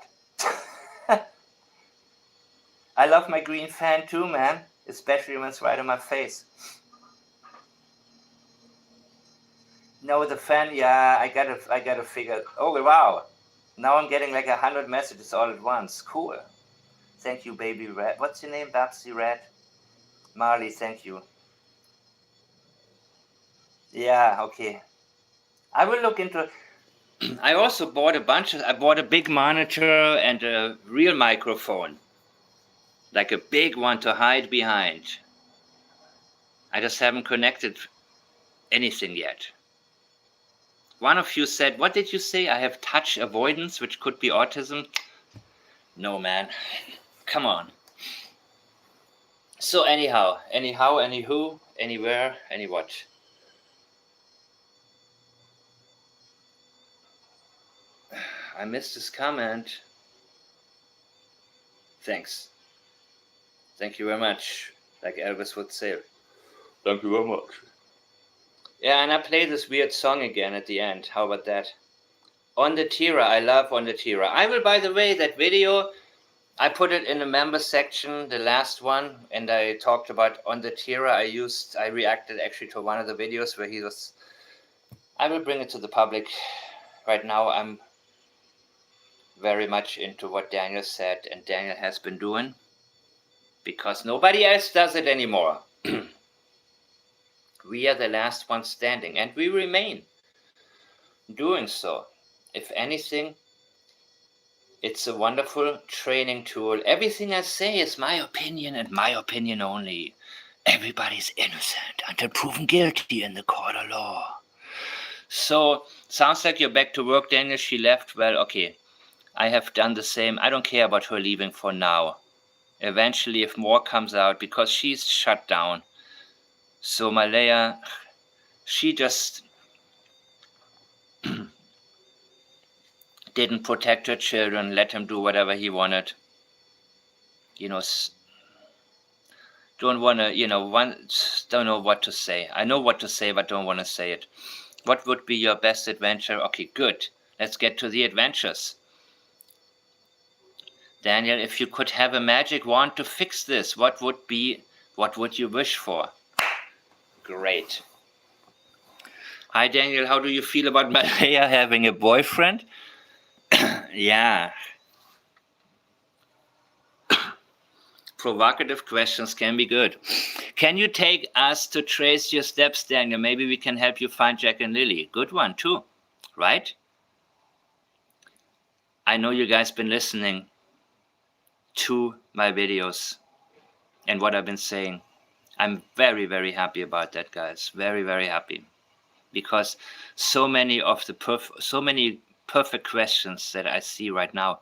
[SPEAKER 4] I love my green fan too, man. Especially when it's right on my face. No, the fan, yeah, I gotta figure. Oh wow, now I'm getting like 100 messages all at once. Cool. Thank you, baby red. What's your name, Babsy Red? Marley, thank you. Yeah, okay. I will look into. I also bought I bought a big monitor and a real microphone, like a big one to hide behind. I just haven't connected anything yet. One of you said, what did you say? I have touch avoidance, which could be autism. No, man. Come on. So anyhow, anywho, anywhere, any what? I missed this comment. Thanks. Thank you very much. Like Elvis would say. Thank you very much. Yeah, and I play this weird song again at the end. How about that? On the Tira, I love On the Tira. I will, by the way, that video, I put it in the member section, the last one, and I talked about On the Tira. I reacted actually to one of the videos where he was. I will bring it to the public. Right now, I'm very much into what Daniel said and Daniel has been doing, because nobody else does it anymore. We are the last ones standing, and we remain doing so. If anything, it's a wonderful training tool. Everything I say is my opinion and my opinion only. Everybody's innocent until proven guilty in the court of law. So, sounds like you're back to work, Daniel. She left. Well, okay. I have done the same. I don't care about her leaving for now. Eventually, if more comes out, because she's shut down. So, Malaya, she just didn't protect her children, let him do whatever he wanted. You know, don't want to, don't know what to say. I know what to say, but don't want to say it. What would be your best adventure? Okay, good. Let's get to the adventures. Daniel, if you could have a magic wand to fix this, what would you wish for? Great. Hi, Daniel. How do you feel about Malaya having a boyfriend? Yeah. Provocative questions can be good. Can you take us to trace your steps, Daniel? Maybe we can help you find Jack and Lily. Good one, too. Right? I know you guys been listening to my videos and what I've been saying. I'm very, very happy about that, guys. Very, very happy. Because so many perfect questions that I see right now.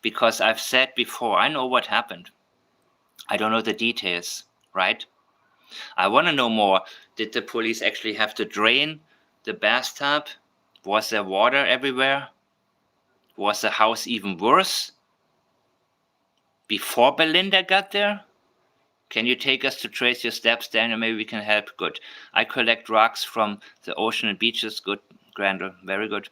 [SPEAKER 4] Because I've said before, I know what happened. I don't know the details, right? I want to know more. Did the police actually have to drain the bathtub? Was there water everywhere? Was the house even worse before Belinda got there? Can you take us to trace your steps, Daniel? Maybe we can help. Good. I collect rocks from the ocean and beaches. Good, Grandel. Very good.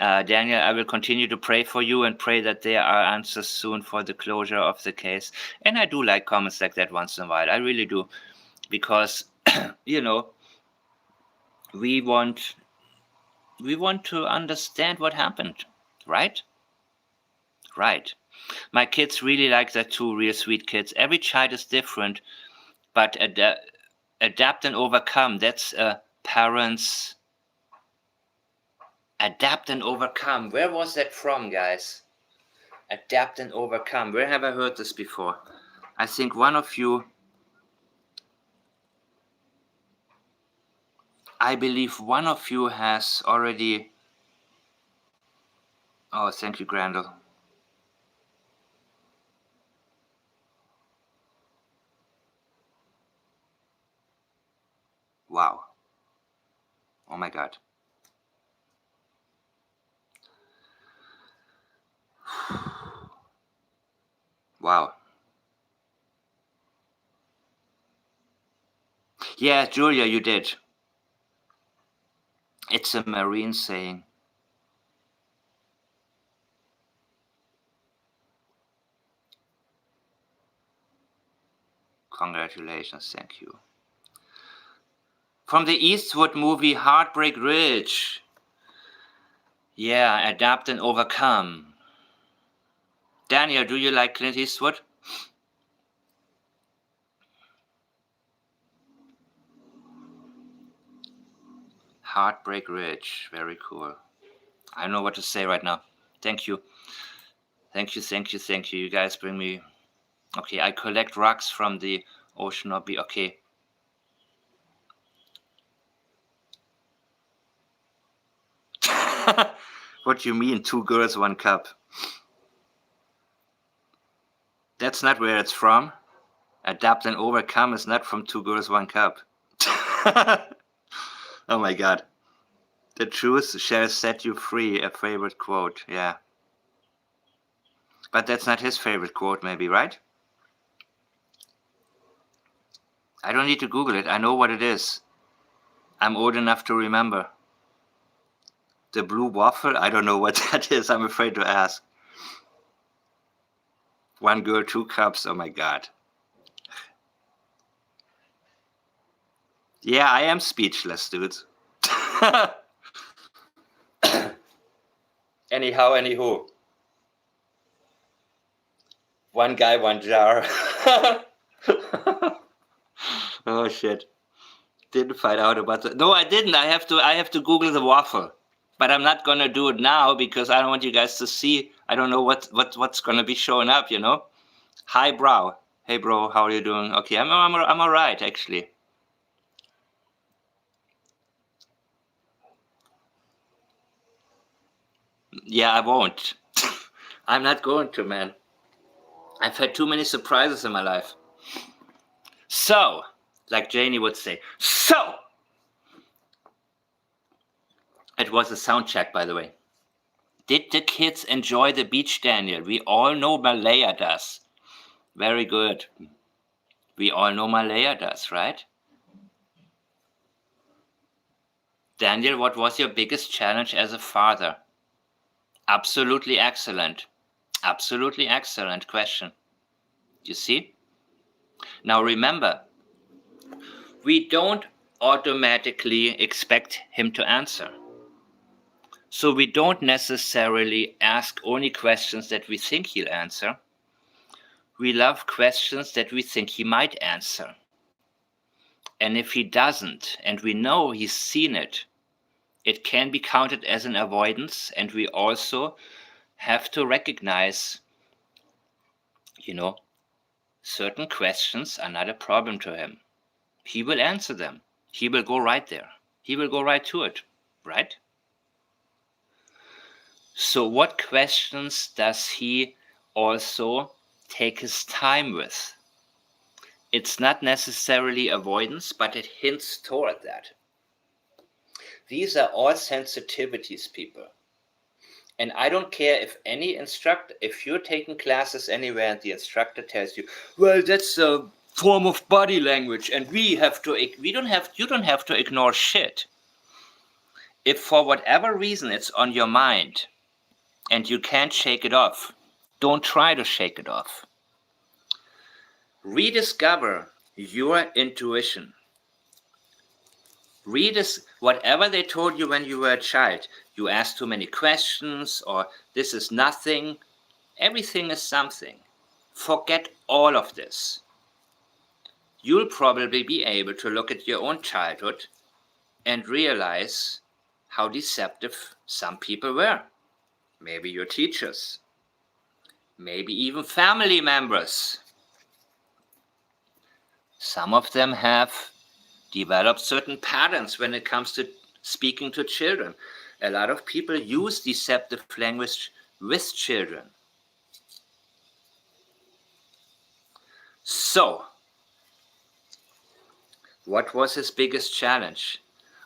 [SPEAKER 4] Daniel, I will continue to pray for you and pray that there are answers soon for the closure of the case. And I do like comments like that once in a while. I really do. Because, we want to understand what happened, right? Right. My kids really like that too, real sweet kids. Every child is different, but adapt and overcome. That's a parent's... Adapt and overcome. Where was that from, guys? Adapt and overcome. Where have I heard this before? I think one of you... I believe one of you has already... Oh, thank you, Grandel. Wow. Oh my God. Wow. Yeah, Julia, you did. It's a Marine saying. Congratulations, thank you. From the Eastwood movie Heartbreak Ridge. Yeah, adapt and overcome. Daniel, do you like Clint Eastwood? Heartbreak Ridge, very cool. I don't know what to say right now. Thank you. Thank you, thank you, thank you. You guys bring me... Okay, I collect rocks from the ocean. Okay. What do you mean, 2 girls, 1 cup? That's not where it's from. Adapt and overcome is not from 2 girls, 1 cup. Oh my God. The truth shall set you free, a favorite quote. Yeah. But that's not his favorite quote, maybe, right? I don't need to Google it. I know what it is. I'm old enough to remember. The blue waffle? I don't know what that is. I'm afraid to ask. One girl, two cups. Oh my God. Yeah, I am speechless, dudes. Anyhow, anywho. One guy, one jar. Oh shit. Didn't find out about that. No, I didn't. I have to Google the waffle. But I'm not gonna do it now because I don't want you guys to see. I don't know what's gonna be showing up, you know? Hi brow. Hey bro, how are you doing? Okay, I'm alright actually. Yeah, I won't. I'm not going to, man. I've had too many surprises in my life. So, like Janie would say, so! It was a sound check, by the way. Did the kids enjoy the beach, Daniel? We all know Malaya does. Very good. We all know Malaya does, right? Daniel, what was your biggest challenge as a father? Absolutely excellent. Absolutely excellent question. You see? Now remember, we don't automatically expect him to answer. So we don't necessarily ask only questions that we think he'll answer. We love questions that we think he might answer. And if he doesn't, and we know he's seen it, it can be counted as an avoidance. And we also have to recognize, certain questions are not a problem to him. He will answer them. He will go right there. He will go right to it, right? So what questions does he also take his time with? It's not necessarily avoidance, but it hints toward that. These are all sensitivities, people. And I don't care if any instructor, if you're taking classes anywhere and the instructor tells you, well, that's a form of body language and you don't have to ignore shit. If for whatever reason it's on your mind and you can't shake it off, don't try to shake it off. Rediscover your intuition. Whatever they told you when you were a child. You asked too many questions, or this is nothing. Everything is something. Forget all of this. You'll probably be able to look at your own childhood and realize how deceptive some people were. Maybe your teachers. Maybe even family members. Some of them have developed certain patterns when it comes to speaking to children. A lot of people use deceptive language with children. So, what was his biggest challenge?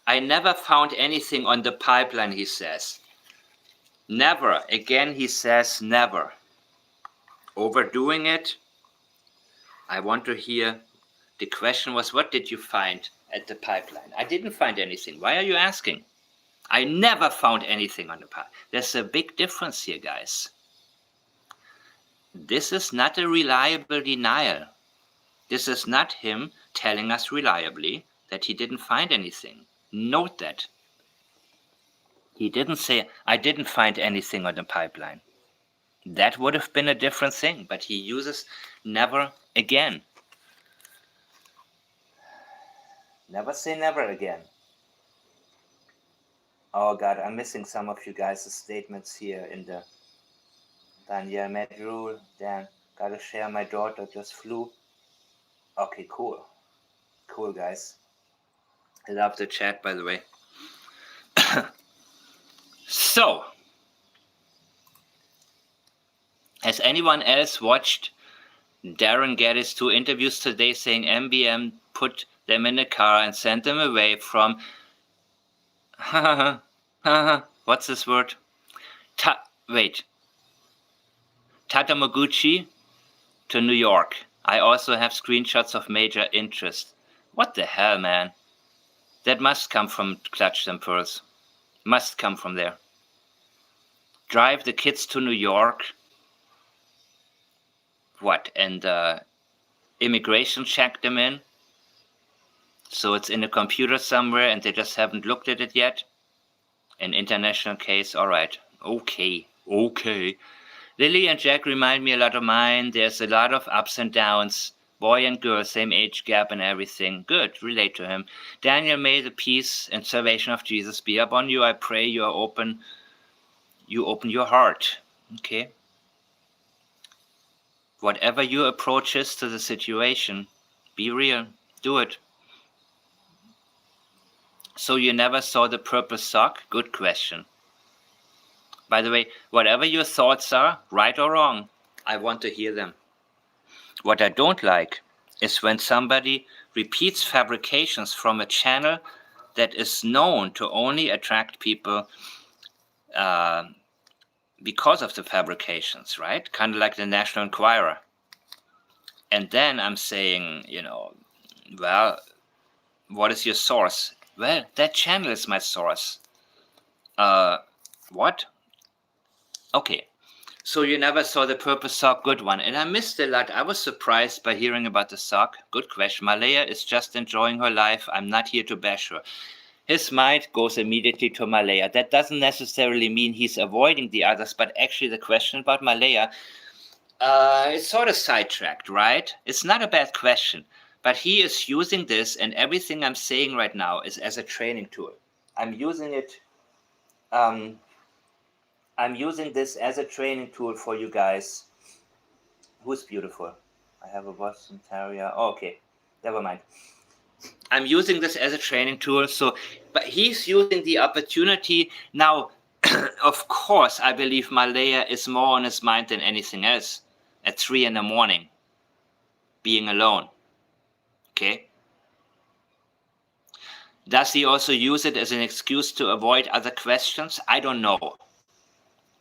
[SPEAKER 4] I never found anything on the pipeline, he says. Never. Again, he says never. Overdoing it? I want to hear. The question was, what did you find at the pipeline? I didn't find anything. Why are you asking? I never found anything on the pipeline. There's a big difference here, guys. This is not a reliable denial. This is not him telling us reliably that he didn't find anything. Note that. He didn't say, I didn't find anything on the pipeline. That would have been a different thing, but he uses never again. Never say never again. Oh God, I'm missing some of you guys' statements here in the Daniel Medrul. Dan, gotta share, my daughter just flew. Okay, cool. Cool, guys. I love the chat, by the way. So, has anyone else watched Darren Geddes' 2 interviews today saying MBM put them in a car and sent them away from what's this word? Tatamaguchi to New York. I also have screenshots of major interest. What the hell, man? That must come from Clutch and Pearls. Must come from there. Drive the kids to New York. What? And immigration check them in. So it's in a computer somewhere and they just haven't looked at it yet. An international case. All right. Okay. Lily and Jack remind me a lot of mine. There's a lot of ups and downs. Boy and girl, same age gap and everything. Good, relate to him. Daniel, may the peace and salvation of Jesus be upon you. I pray you open your heart. Okay. Whatever your approach is to the situation, be real. Do it. So you never saw the purple sock? Good question. By the way, whatever your thoughts are, right or wrong, I want to hear them. What I don't like is when somebody repeats fabrications from a channel that is known to only attract people because of the fabrications, right? Kind of like the National Enquirer. And then I'm saying, well, what is your source? Well, that channel is my source. What? Okay. So you never saw the purple sock? Good one. And I missed a lot. I was surprised by hearing about the sock. Good question. Malaya is just enjoying her life. I'm not here to bash her. His mind goes immediately to Malaya. That doesn't necessarily mean he's avoiding the others, but actually the question about Malaya is sort of sidetracked, right? It's not a bad question, but he is using this, and everything I'm saying right now is as a training tool. I'm using this as a training tool for you guys. Who's beautiful? I have a Boston Terrier. Oh, okay, never mind. I'm using this as a training tool. But he's using the opportunity now. Of course, I believe Malaya is more on his mind than anything else. At 3 a.m, being alone. Okay. Does he also use it as an excuse to avoid other questions? I don't know.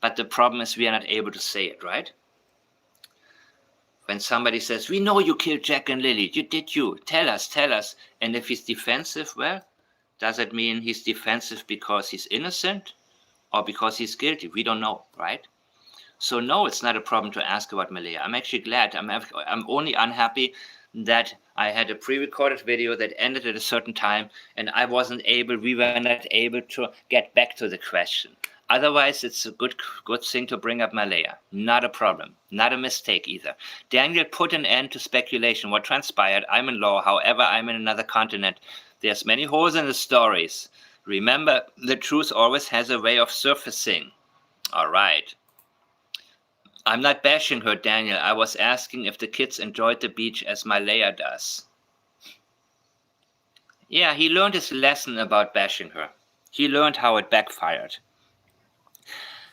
[SPEAKER 4] But the problem is we are not able to say it, right? When somebody says, we know you killed Jack and Lily. Did you? Tell us. And if he's defensive, well, does it mean he's defensive because he's innocent or because he's guilty? We don't know, right? So no, it's not a problem to ask about Malaya. I'm actually glad. I'm only unhappy that I had a pre-recorded video that ended at a certain time and we were not able to get back to the question. Otherwise, it's a good thing to bring up Malaya. Not a problem. Not a mistake either. Daniel put an end to speculation. What transpired? I'm in law. However, I'm in another continent. There's many holes in the stories. Remember, the truth always has a way of surfacing. All right. I'm not bashing her, Daniel. I was asking if the kids enjoyed the beach as Malaya does. Yeah, he learned his lesson about bashing her. He learned how it backfired.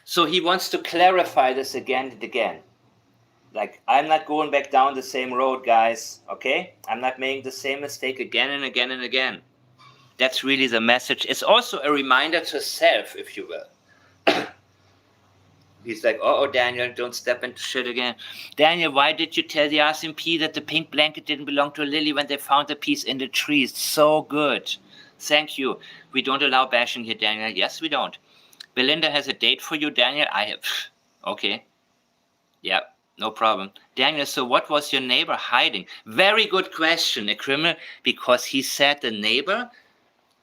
[SPEAKER 4] So he wants to clarify this again and again. Like, I'm not going back down the same road, guys, okay? I'm not making the same mistake again and again and again. That's really the message. It's also a reminder to self, if you will. He's like, uh-oh, Daniel, don't step into shit again. Daniel, why did you tell the RCMP that the pink blanket didn't belong to Lily when they found the piece in the trees? So good. Thank you. We don't allow bashing here, Daniel. Yes, we don't. Belinda has a date for you, Daniel. I have. Okay. Yeah, no problem. Daniel, so what was your neighbor hiding? Very good question, a criminal, because he said the neighbor,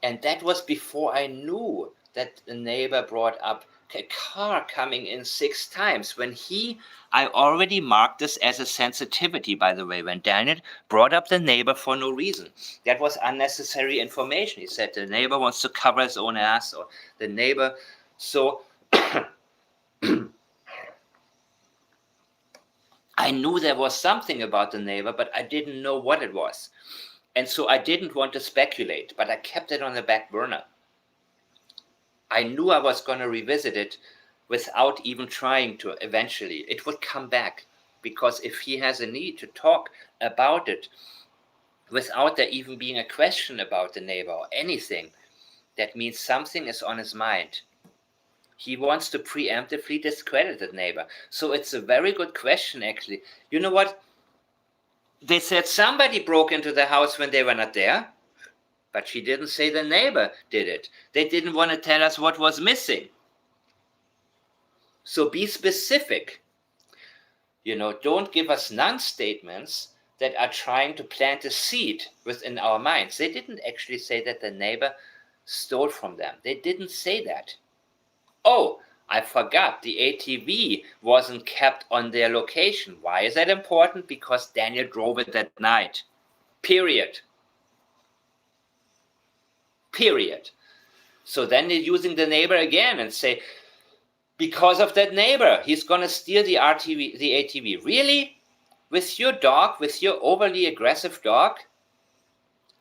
[SPEAKER 4] and that was before I knew that the neighbor brought up a car coming in 6 times. I already marked this as a sensitivity, by the way, when Daniel brought up the neighbor for no reason. That was unnecessary information. He said the neighbor wants to cover his own ass, or the neighbor. So I knew there was something about the neighbor, but I didn't know what it was. And so I didn't want to speculate, but I kept it on the back burner. I knew I was going to revisit it without even trying to eventually. It would come back, because if he has a need to talk about it without there even being a question about the neighbor or anything, that means something is on his mind. He wants to preemptively discredit the neighbor. So it's a very good question, actually. You know what? They said somebody broke into the house when they were not there. But she didn't say the neighbor did it. They didn't want to tell us what was missing. So be specific. Don't give us non-statements that are trying to plant a seed within our minds. They didn't actually say that the neighbor stole from them. They didn't say that. Oh, I forgot, the ATV wasn't kept on their location. Why is that important? Because Daniel drove it that night. Period. So then they're using the neighbor again and say, because of that neighbor, he's going to steal the ATV. Really? With your dog, with your overly aggressive dog?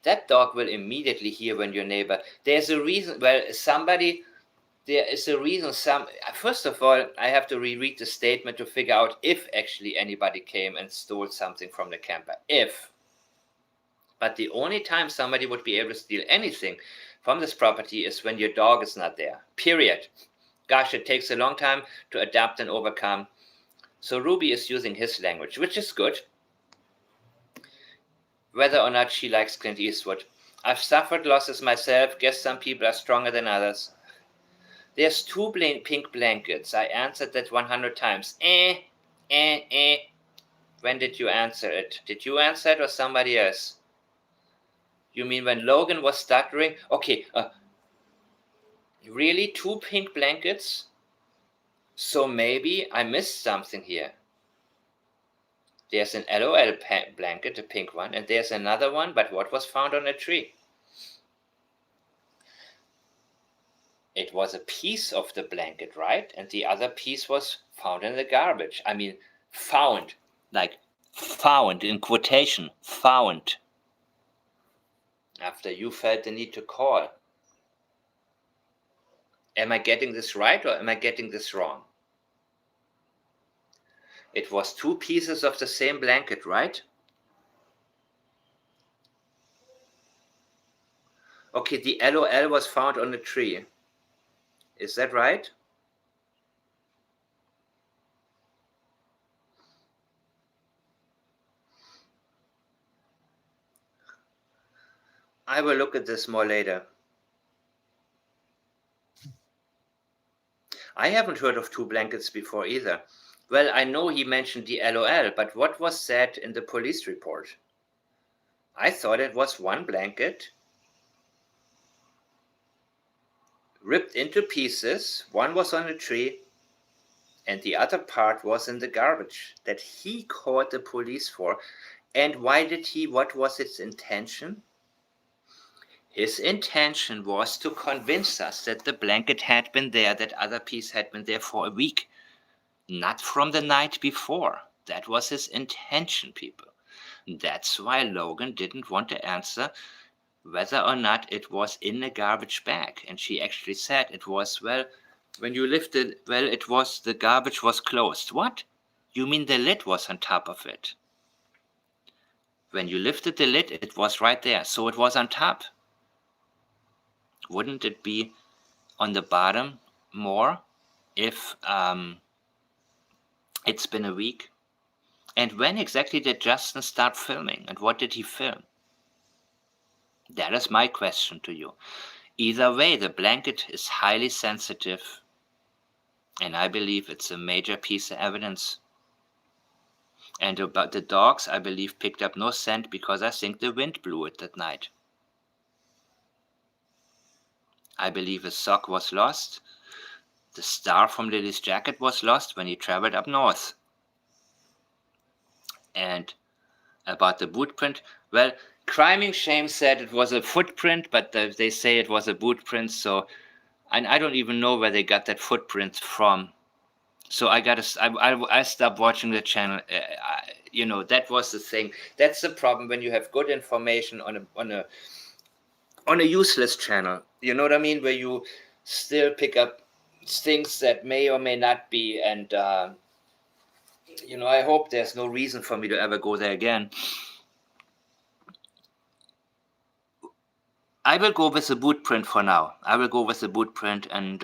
[SPEAKER 4] That dog will immediately hear when your neighbor. There's a reason. Well, there is a reason. First of all, I have to reread the statement to figure out if actually anybody came and stole something from the camper. If. But the only time somebody would be able to steal anything from this property is when your dog is not there. Period. Gosh, it takes a long time to adapt and overcome. So Ruby is using his language, which is good. Whether or not she likes Clint Eastwood. I've suffered losses myself. Guess some people are stronger than others. There's 2 pink blankets. I answered that 100 times. When did you answer it? Did you answer it or somebody else? You mean when Logan was stuttering? Okay, really 2 pink blankets? So maybe I missed something here. There's an LOL blanket, a pink one, and there's another one, but what was found on a tree? It was a piece of the blanket, right? And the other piece was found in the garbage. I mean, found, like found in quotation, found. After you felt the need to call. Am I getting this right or am I getting this wrong? It was 2 pieces of the same blanket, right? Okay, the LOL was found on a tree. Is that right? I will look at this more later. I haven't heard of 2 blankets before either. Well, I know he mentioned the LOL, but what was said in the police report? I thought it was 1 blanket, ripped into pieces. 1 was on a tree, and the other part was in the garbage that he called the police for. And what was his intention? His intention was to convince us that the blanket had been there, that other piece had been there for a week. Not from the night before. That was his intention, people. That's why Logan didn't want to answer whether or not it was in a garbage bag. And she actually said it was, when you lifted, the garbage was closed. What? You mean the lid was on top of it? When you lifted the lid, it was right there. So it was on top. Wouldn't it be on the bottom more if it's been a week? And when exactly did Justin start filming? And what did he film? That is my question to you. Either way, the blanket is highly sensitive. And I believe it's a major piece of evidence. And about the dogs, I believe, picked up no scent because I think the wind blew it that night. I believe a sock was lost. The star from Lily's jacket was lost when he traveled up north. And about the boot print, well, Criming Shame said it was a footprint, but they say it was a boot print. So, and I don't even know where they got that footprint from. So I stopped watching the channel. That was the thing. That's the problem when you have good information on a useless channel. You know what I mean? Where you still pick up things that may or may not be. And, I hope there's no reason for me to ever go there again. I will go with the boot print for now. I will go with the boot print and,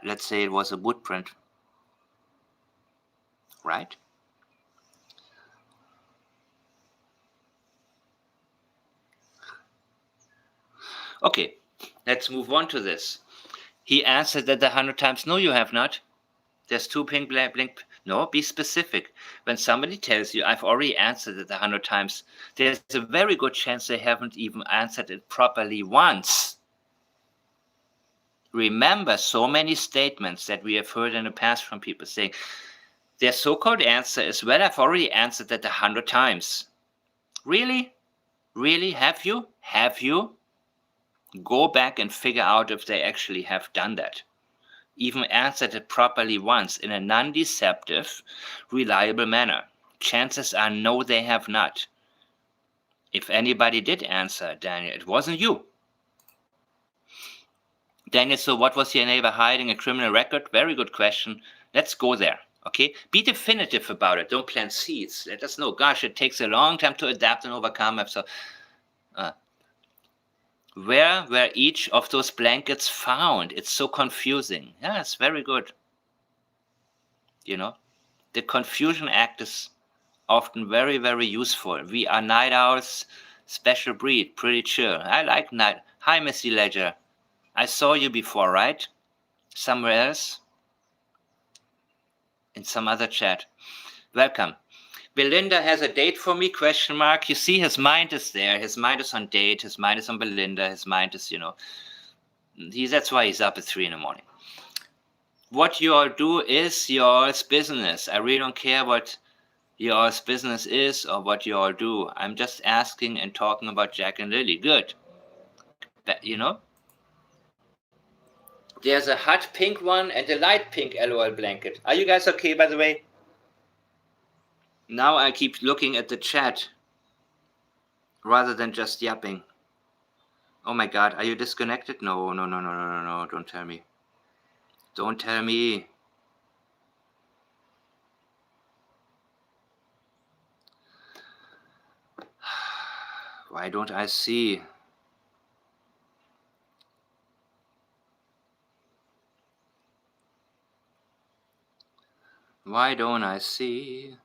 [SPEAKER 4] let's say it was a boot print. Right? Okay, let's move on to this. He answered that 100 times. No, you have not. There's two pink, blink. No, be specific. When somebody tells you, I've already answered it 100 times, there's a very good chance they haven't even answered it properly once. Remember so many statements that we have heard in the past from people saying, their so-called answer is, well, I've already answered that 100 times. Really? Really? Have you? Have you? Go back and figure out if they actually have done that. Even answered it properly once in a non-deceptive, reliable manner. Chances are no, they have not. If anybody did answer, Daniel, it wasn't you. Daniel, so what was your neighbor hiding? A criminal record? Very good question. Let's go there, okay? Be definitive about it. Don't plant seeds. Let us know. Gosh, it takes a long time to adapt and overcome. So, where were each of those blankets found? It's so confusing. Yeah, it's very good. You know, the confusion act is often very, very useful. We are night owls, special breed, pretty chill. I like night. Hi, Missy Ledger. I saw you before, right? Somewhere else? In some other chat. Welcome. Belinda has a date for me, question mark. You see, his mind is there. His mind is on date. His mind is on Belinda. His mind is, that's why he's up at 3 a.m. What you all do is yours business. I really don't care what yours business is or what you all do. I'm just asking and talking about Jack and Lily. Good. There's a hot pink one and a light pink LOL blanket. Are you guys okay, by the way? Now I keep looking at the chat rather than just yapping. Oh my God, are you disconnected? No, don't tell me. Don't tell me. Why don't I see? Why don't I see?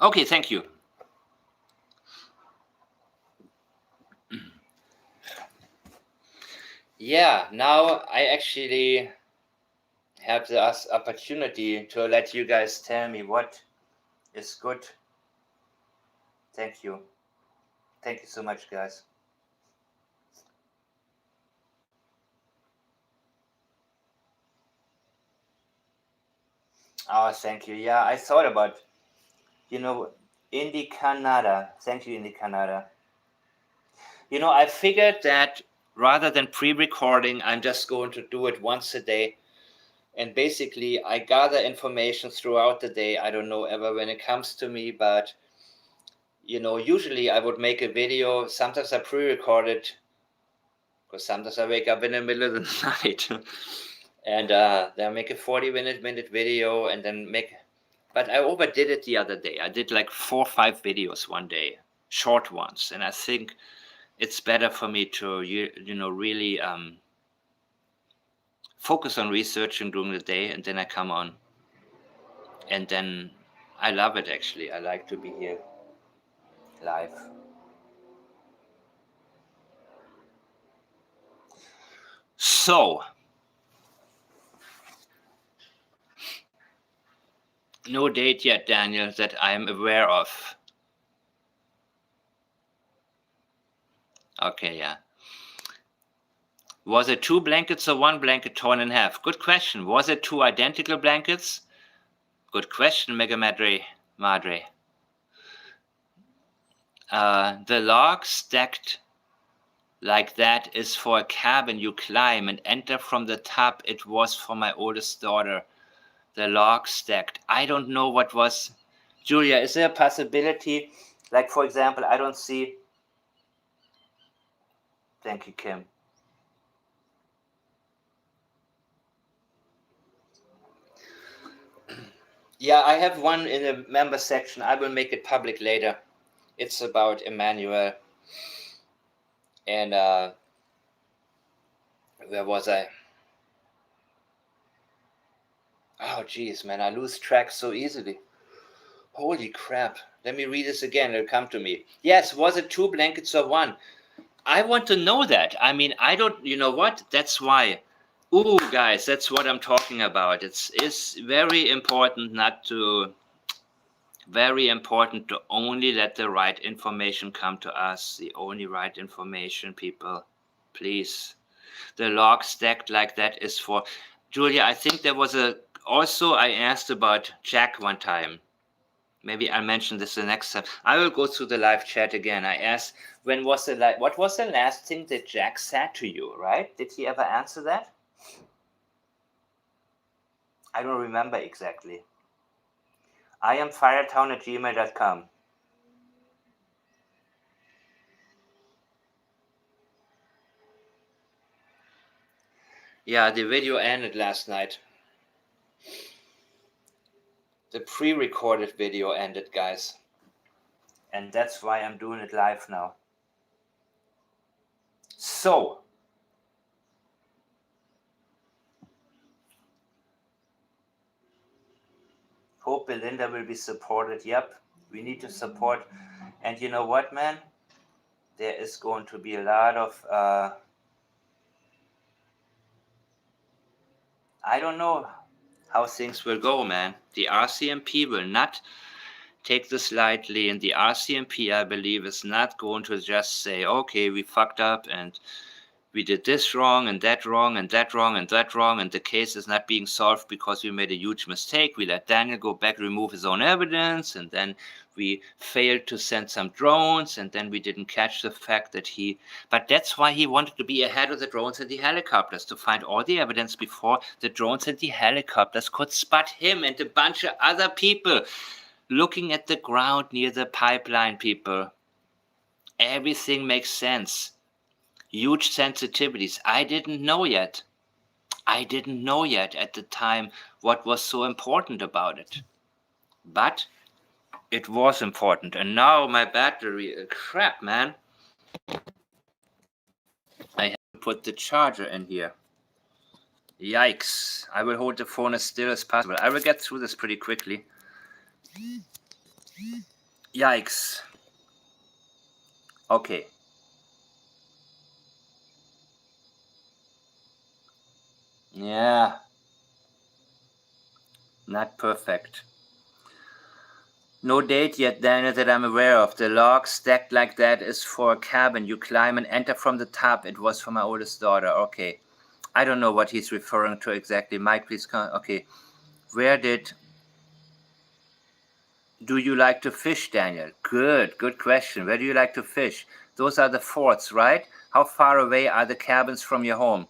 [SPEAKER 4] Okay, thank you. Yeah, now I actually have the opportunity to let you guys tell me what is good. Thank you. Thank you so much, guys. Oh, thank you. Yeah, I thought about, Indie Canada. Thank you, Indie Canada. I figured that rather than pre-recording, I'm just going to do it once a day. And basically, I gather information throughout the day. I don't know ever when it comes to me, but, usually I would make a video. Sometimes I pre-record it because sometimes I wake up in the middle of the night. And then I make a 40-minute video and then but I overdid it the other day. I did like 4 or 5 videos one day, short ones. And I think it's better for me to, really focus on researching during the day, and then I come on. And then I love it, actually. I like to be here live. So, no date yet, Daniel, that I'm aware of. Okay, yeah. Was it 2 blankets or 1 blanket torn in half? Good question. Was it 2 identical blankets? Good question, Mega Madre. The log stacked like that is for a cabin you climb and enter from the top. It was for my oldest daughter. The log stacked. I don't know what was. Julia, is there a possibility? Like, for example, I don't see. Thank you, Kim. Yeah, I have one in the member section. I will make it public later. It's about Emmanuel. And where was I? Oh, geez, man, I lose track so easily. Holy crap. Let me read this again. It'll come to me. Yes, was it 2 blankets or 1? I want to know that. I mean, I don't, you know what? That's why. Ooh, guys, that's what I'm talking about. It's very important very important to only let the right information come to us. The only right information, people. Please. The log stacked like that is for Julia. I think there was also I asked about Jack one time. Maybe I'll mention this the next time. I will go through the live chat again. I asked what was the last thing that Jack said to you, right? Did he ever answer that? I don't remember exactly. I am firetown@gmail.com. Yeah, the video ended last night. The pre-recorded video ended, guys. And that's why I'm doing it live now. So, hope Belinda will be supported. Yep, we need to support. And you know what, man? There is going to be a lot of I don't know how things will go, man. The RCMP will not take this lightly, and the RCMP, I believe, is not going to just say, okay, we fucked up and we did this wrong and that wrong and that wrong and that wrong, and the case is not being solved because we made a huge mistake. We let Daniel go back, remove his own evidence, and then we failed to send some drones, and then we didn't catch the fact that but that's why he wanted to be ahead of the drones and the helicopters, to find all the evidence before the drones and the helicopters could spot him and a bunch of other people looking at the ground near the pipeline, people. Everything makes sense. Huge sensitivities. I didn't know yet at the time what was so important about it. But it was important. And now my battery, crap, man. I have to put the charger in here. Yikes. I will hold the phone as still as possible. I will get through this pretty quickly. Yikes. Okay. Yeah. Not perfect. No date yet, Daniel, that I'm aware of. The log stacked like that is for a cabin. You climb and enter from the top. It was for my oldest daughter. Okay. I don't know what he's referring to exactly. Mike, please come. Okay. Where do you like to fish, Daniel? Good question. Where do you like to fish? Those are the forts, right? How far away are the cabins from your home?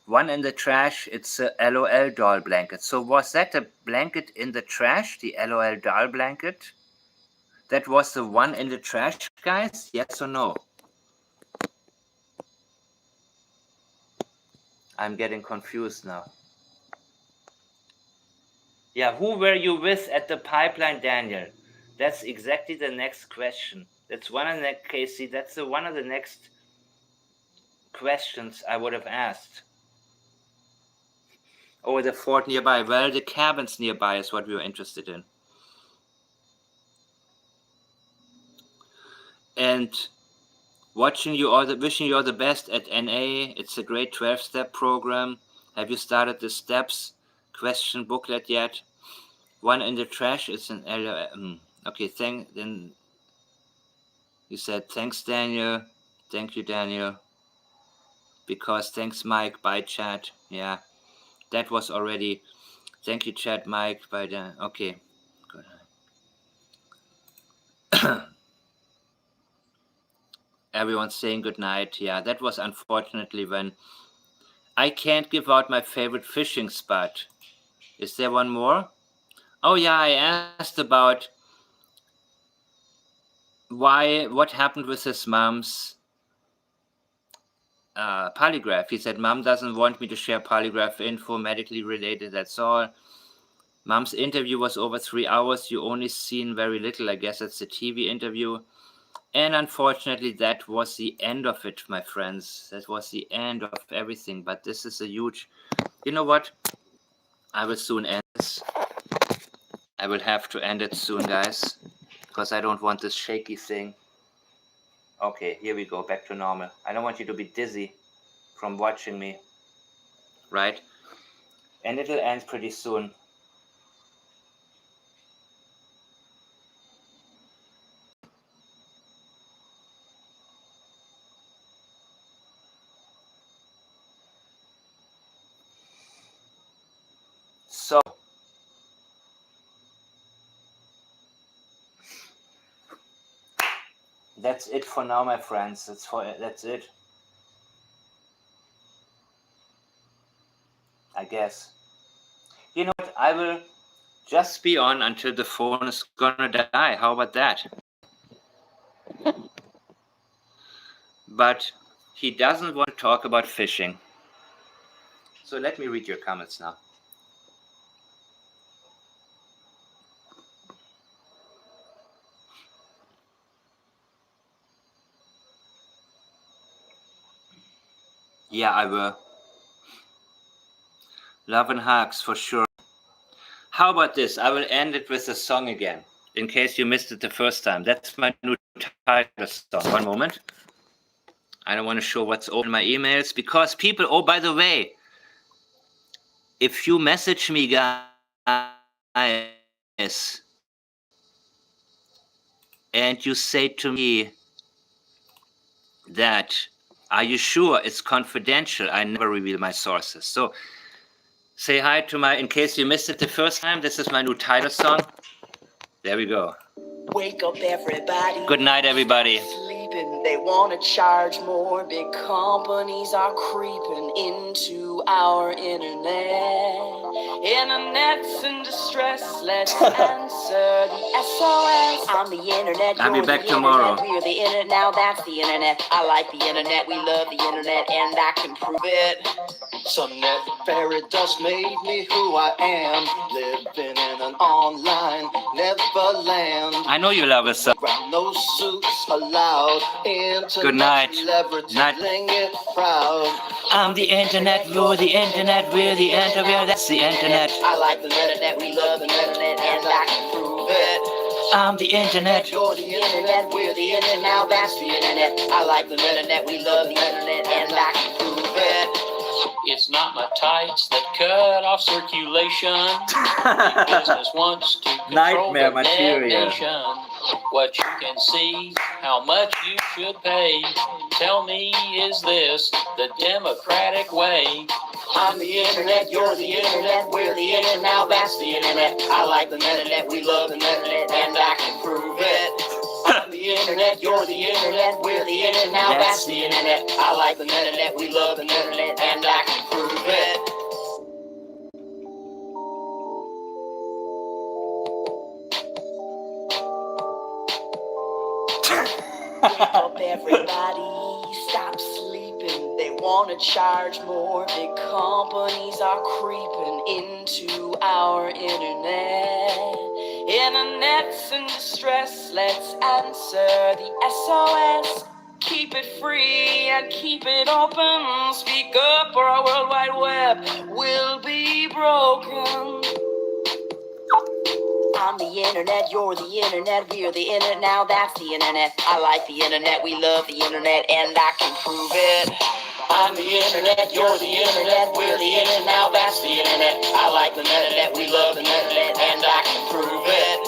[SPEAKER 4] One in the trash, it's a LOL doll blanket. So was that a blanket in the trash, the LOL doll blanket? That was the one in the trash, guys? Yes or no? I'm getting confused now. Yeah, who were you with at the pipeline, Daniel? That's exactly the next question. That's one of the Casey. That's one of the next questions I would have asked. Oh, the fort nearby. Well, the cabins nearby is what we were interested in. And wishing you all the best at NA. It's a great 12-step program. Have you started the steps question booklet yet? One in the trash. It's an okay. Then you said thanks, Daniel. Thank you, Daniel. Because thanks, Mike. Bye, chat. Yeah, that was already. Thank you, chat, Mike. Bye, Dan. Okay. Good. Everyone's saying good night. Yeah, that was unfortunately when I can't give out my favorite fishing spot. Is there one more? Oh yeah, I asked about what happened with his mom's polygraph. He said, Mom doesn't want me to share polygraph info, medically related, that's all. Mom's interview was over 3 hours. You only seen very little. I guess that's the TV interview. And unfortunately, that was the end of it, my friends. That was the end of everything. But this is a huge... You know what? I will soon end this. I will have to end it soon, guys. Because I don't want this shaky thing. Okay, here we go, back to normal. I don't want you to be dizzy from watching me, right? And it'll end pretty soon. So, that's it for now, my friends. That's it. I guess. You know what? I will just be on until the phone is gonna die. How about that? But he doesn't want to talk about fishing. So let me read your comments now. Yeah, I will. Love and hugs for sure. How about this? I will end it with a song again, in case you missed it the first time. That's my new title song. One moment. I don't want to show what's open in my emails because people, oh, by the way, if you message me, guys, and you say to me that, are you sure it's confidential? I never reveal my sources. So say hi to my, in case you missed it the first time, this is my new title song. There we go.
[SPEAKER 1] Wake up, everybody.
[SPEAKER 4] Good night, everybody.
[SPEAKER 1] Sleeping, they want to charge more. Big companies are creeping into our internet. Internet's in distress. Let's answer the SOS. I'm the internet.
[SPEAKER 4] I'll be
[SPEAKER 1] you're
[SPEAKER 4] back
[SPEAKER 1] the
[SPEAKER 4] tomorrow.
[SPEAKER 1] Internet. We're the internet. Now that's the internet. I like the internet. We love the internet, and I can prove it.
[SPEAKER 2] Some net fairy dust made me who I am, living in an online Neverland.
[SPEAKER 4] I know you love us.
[SPEAKER 2] Around no suits allowed. Internet
[SPEAKER 4] Good night.
[SPEAKER 2] Celebrity
[SPEAKER 4] Night.
[SPEAKER 2] fling it proud.
[SPEAKER 4] I'm the internet, you're the internet, we're the internet, that's the internet.
[SPEAKER 1] I like the internet. We love the internet, and I can prove it.
[SPEAKER 4] I'm the internet.
[SPEAKER 1] You're the internet, we're the internet, now that's the internet. I like the internet, we love the internet, and I can prove it.
[SPEAKER 3] It's not my tights that cut off circulation. Big business wants to control
[SPEAKER 4] Nightmare
[SPEAKER 3] the
[SPEAKER 4] material.
[SPEAKER 3] nation. What you can see, how much you should pay. Tell me, is this the democratic way?
[SPEAKER 1] I'm the internet, you're the internet, we're the internet, now that's the internet. I like the internet, we love the internet, and I can prove it. I'm the internet, you're the internet, we're the internet, now that's the internet. I like the internet, we love the internet, and I can prove it. Wake up, everybody, stop sleeping. They want to charge more. Big companies are creeping into our internet. Internet's in distress. Let's answer the SOS. Keep it free and keep it open. Speak up or our World Wide Web will be broken. I'm the internet, you're the internet, we're the internet, now that's the internet. I like the internet, we love the internet, and I can prove it. I'm the internet, you're the internet, we're the internet, now that's the internet. I like the internet, we love the internet, and I can prove it.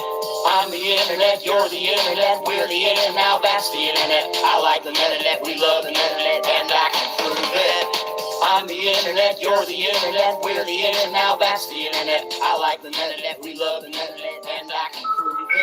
[SPEAKER 1] I'm the internet, you're the internet, we're the internet, now that's the internet. I like the internet, we love the internet, and I can prove it. I'm the internet, you're the internet, we're the internet, now that's the internet. I like the internet, we love the internet.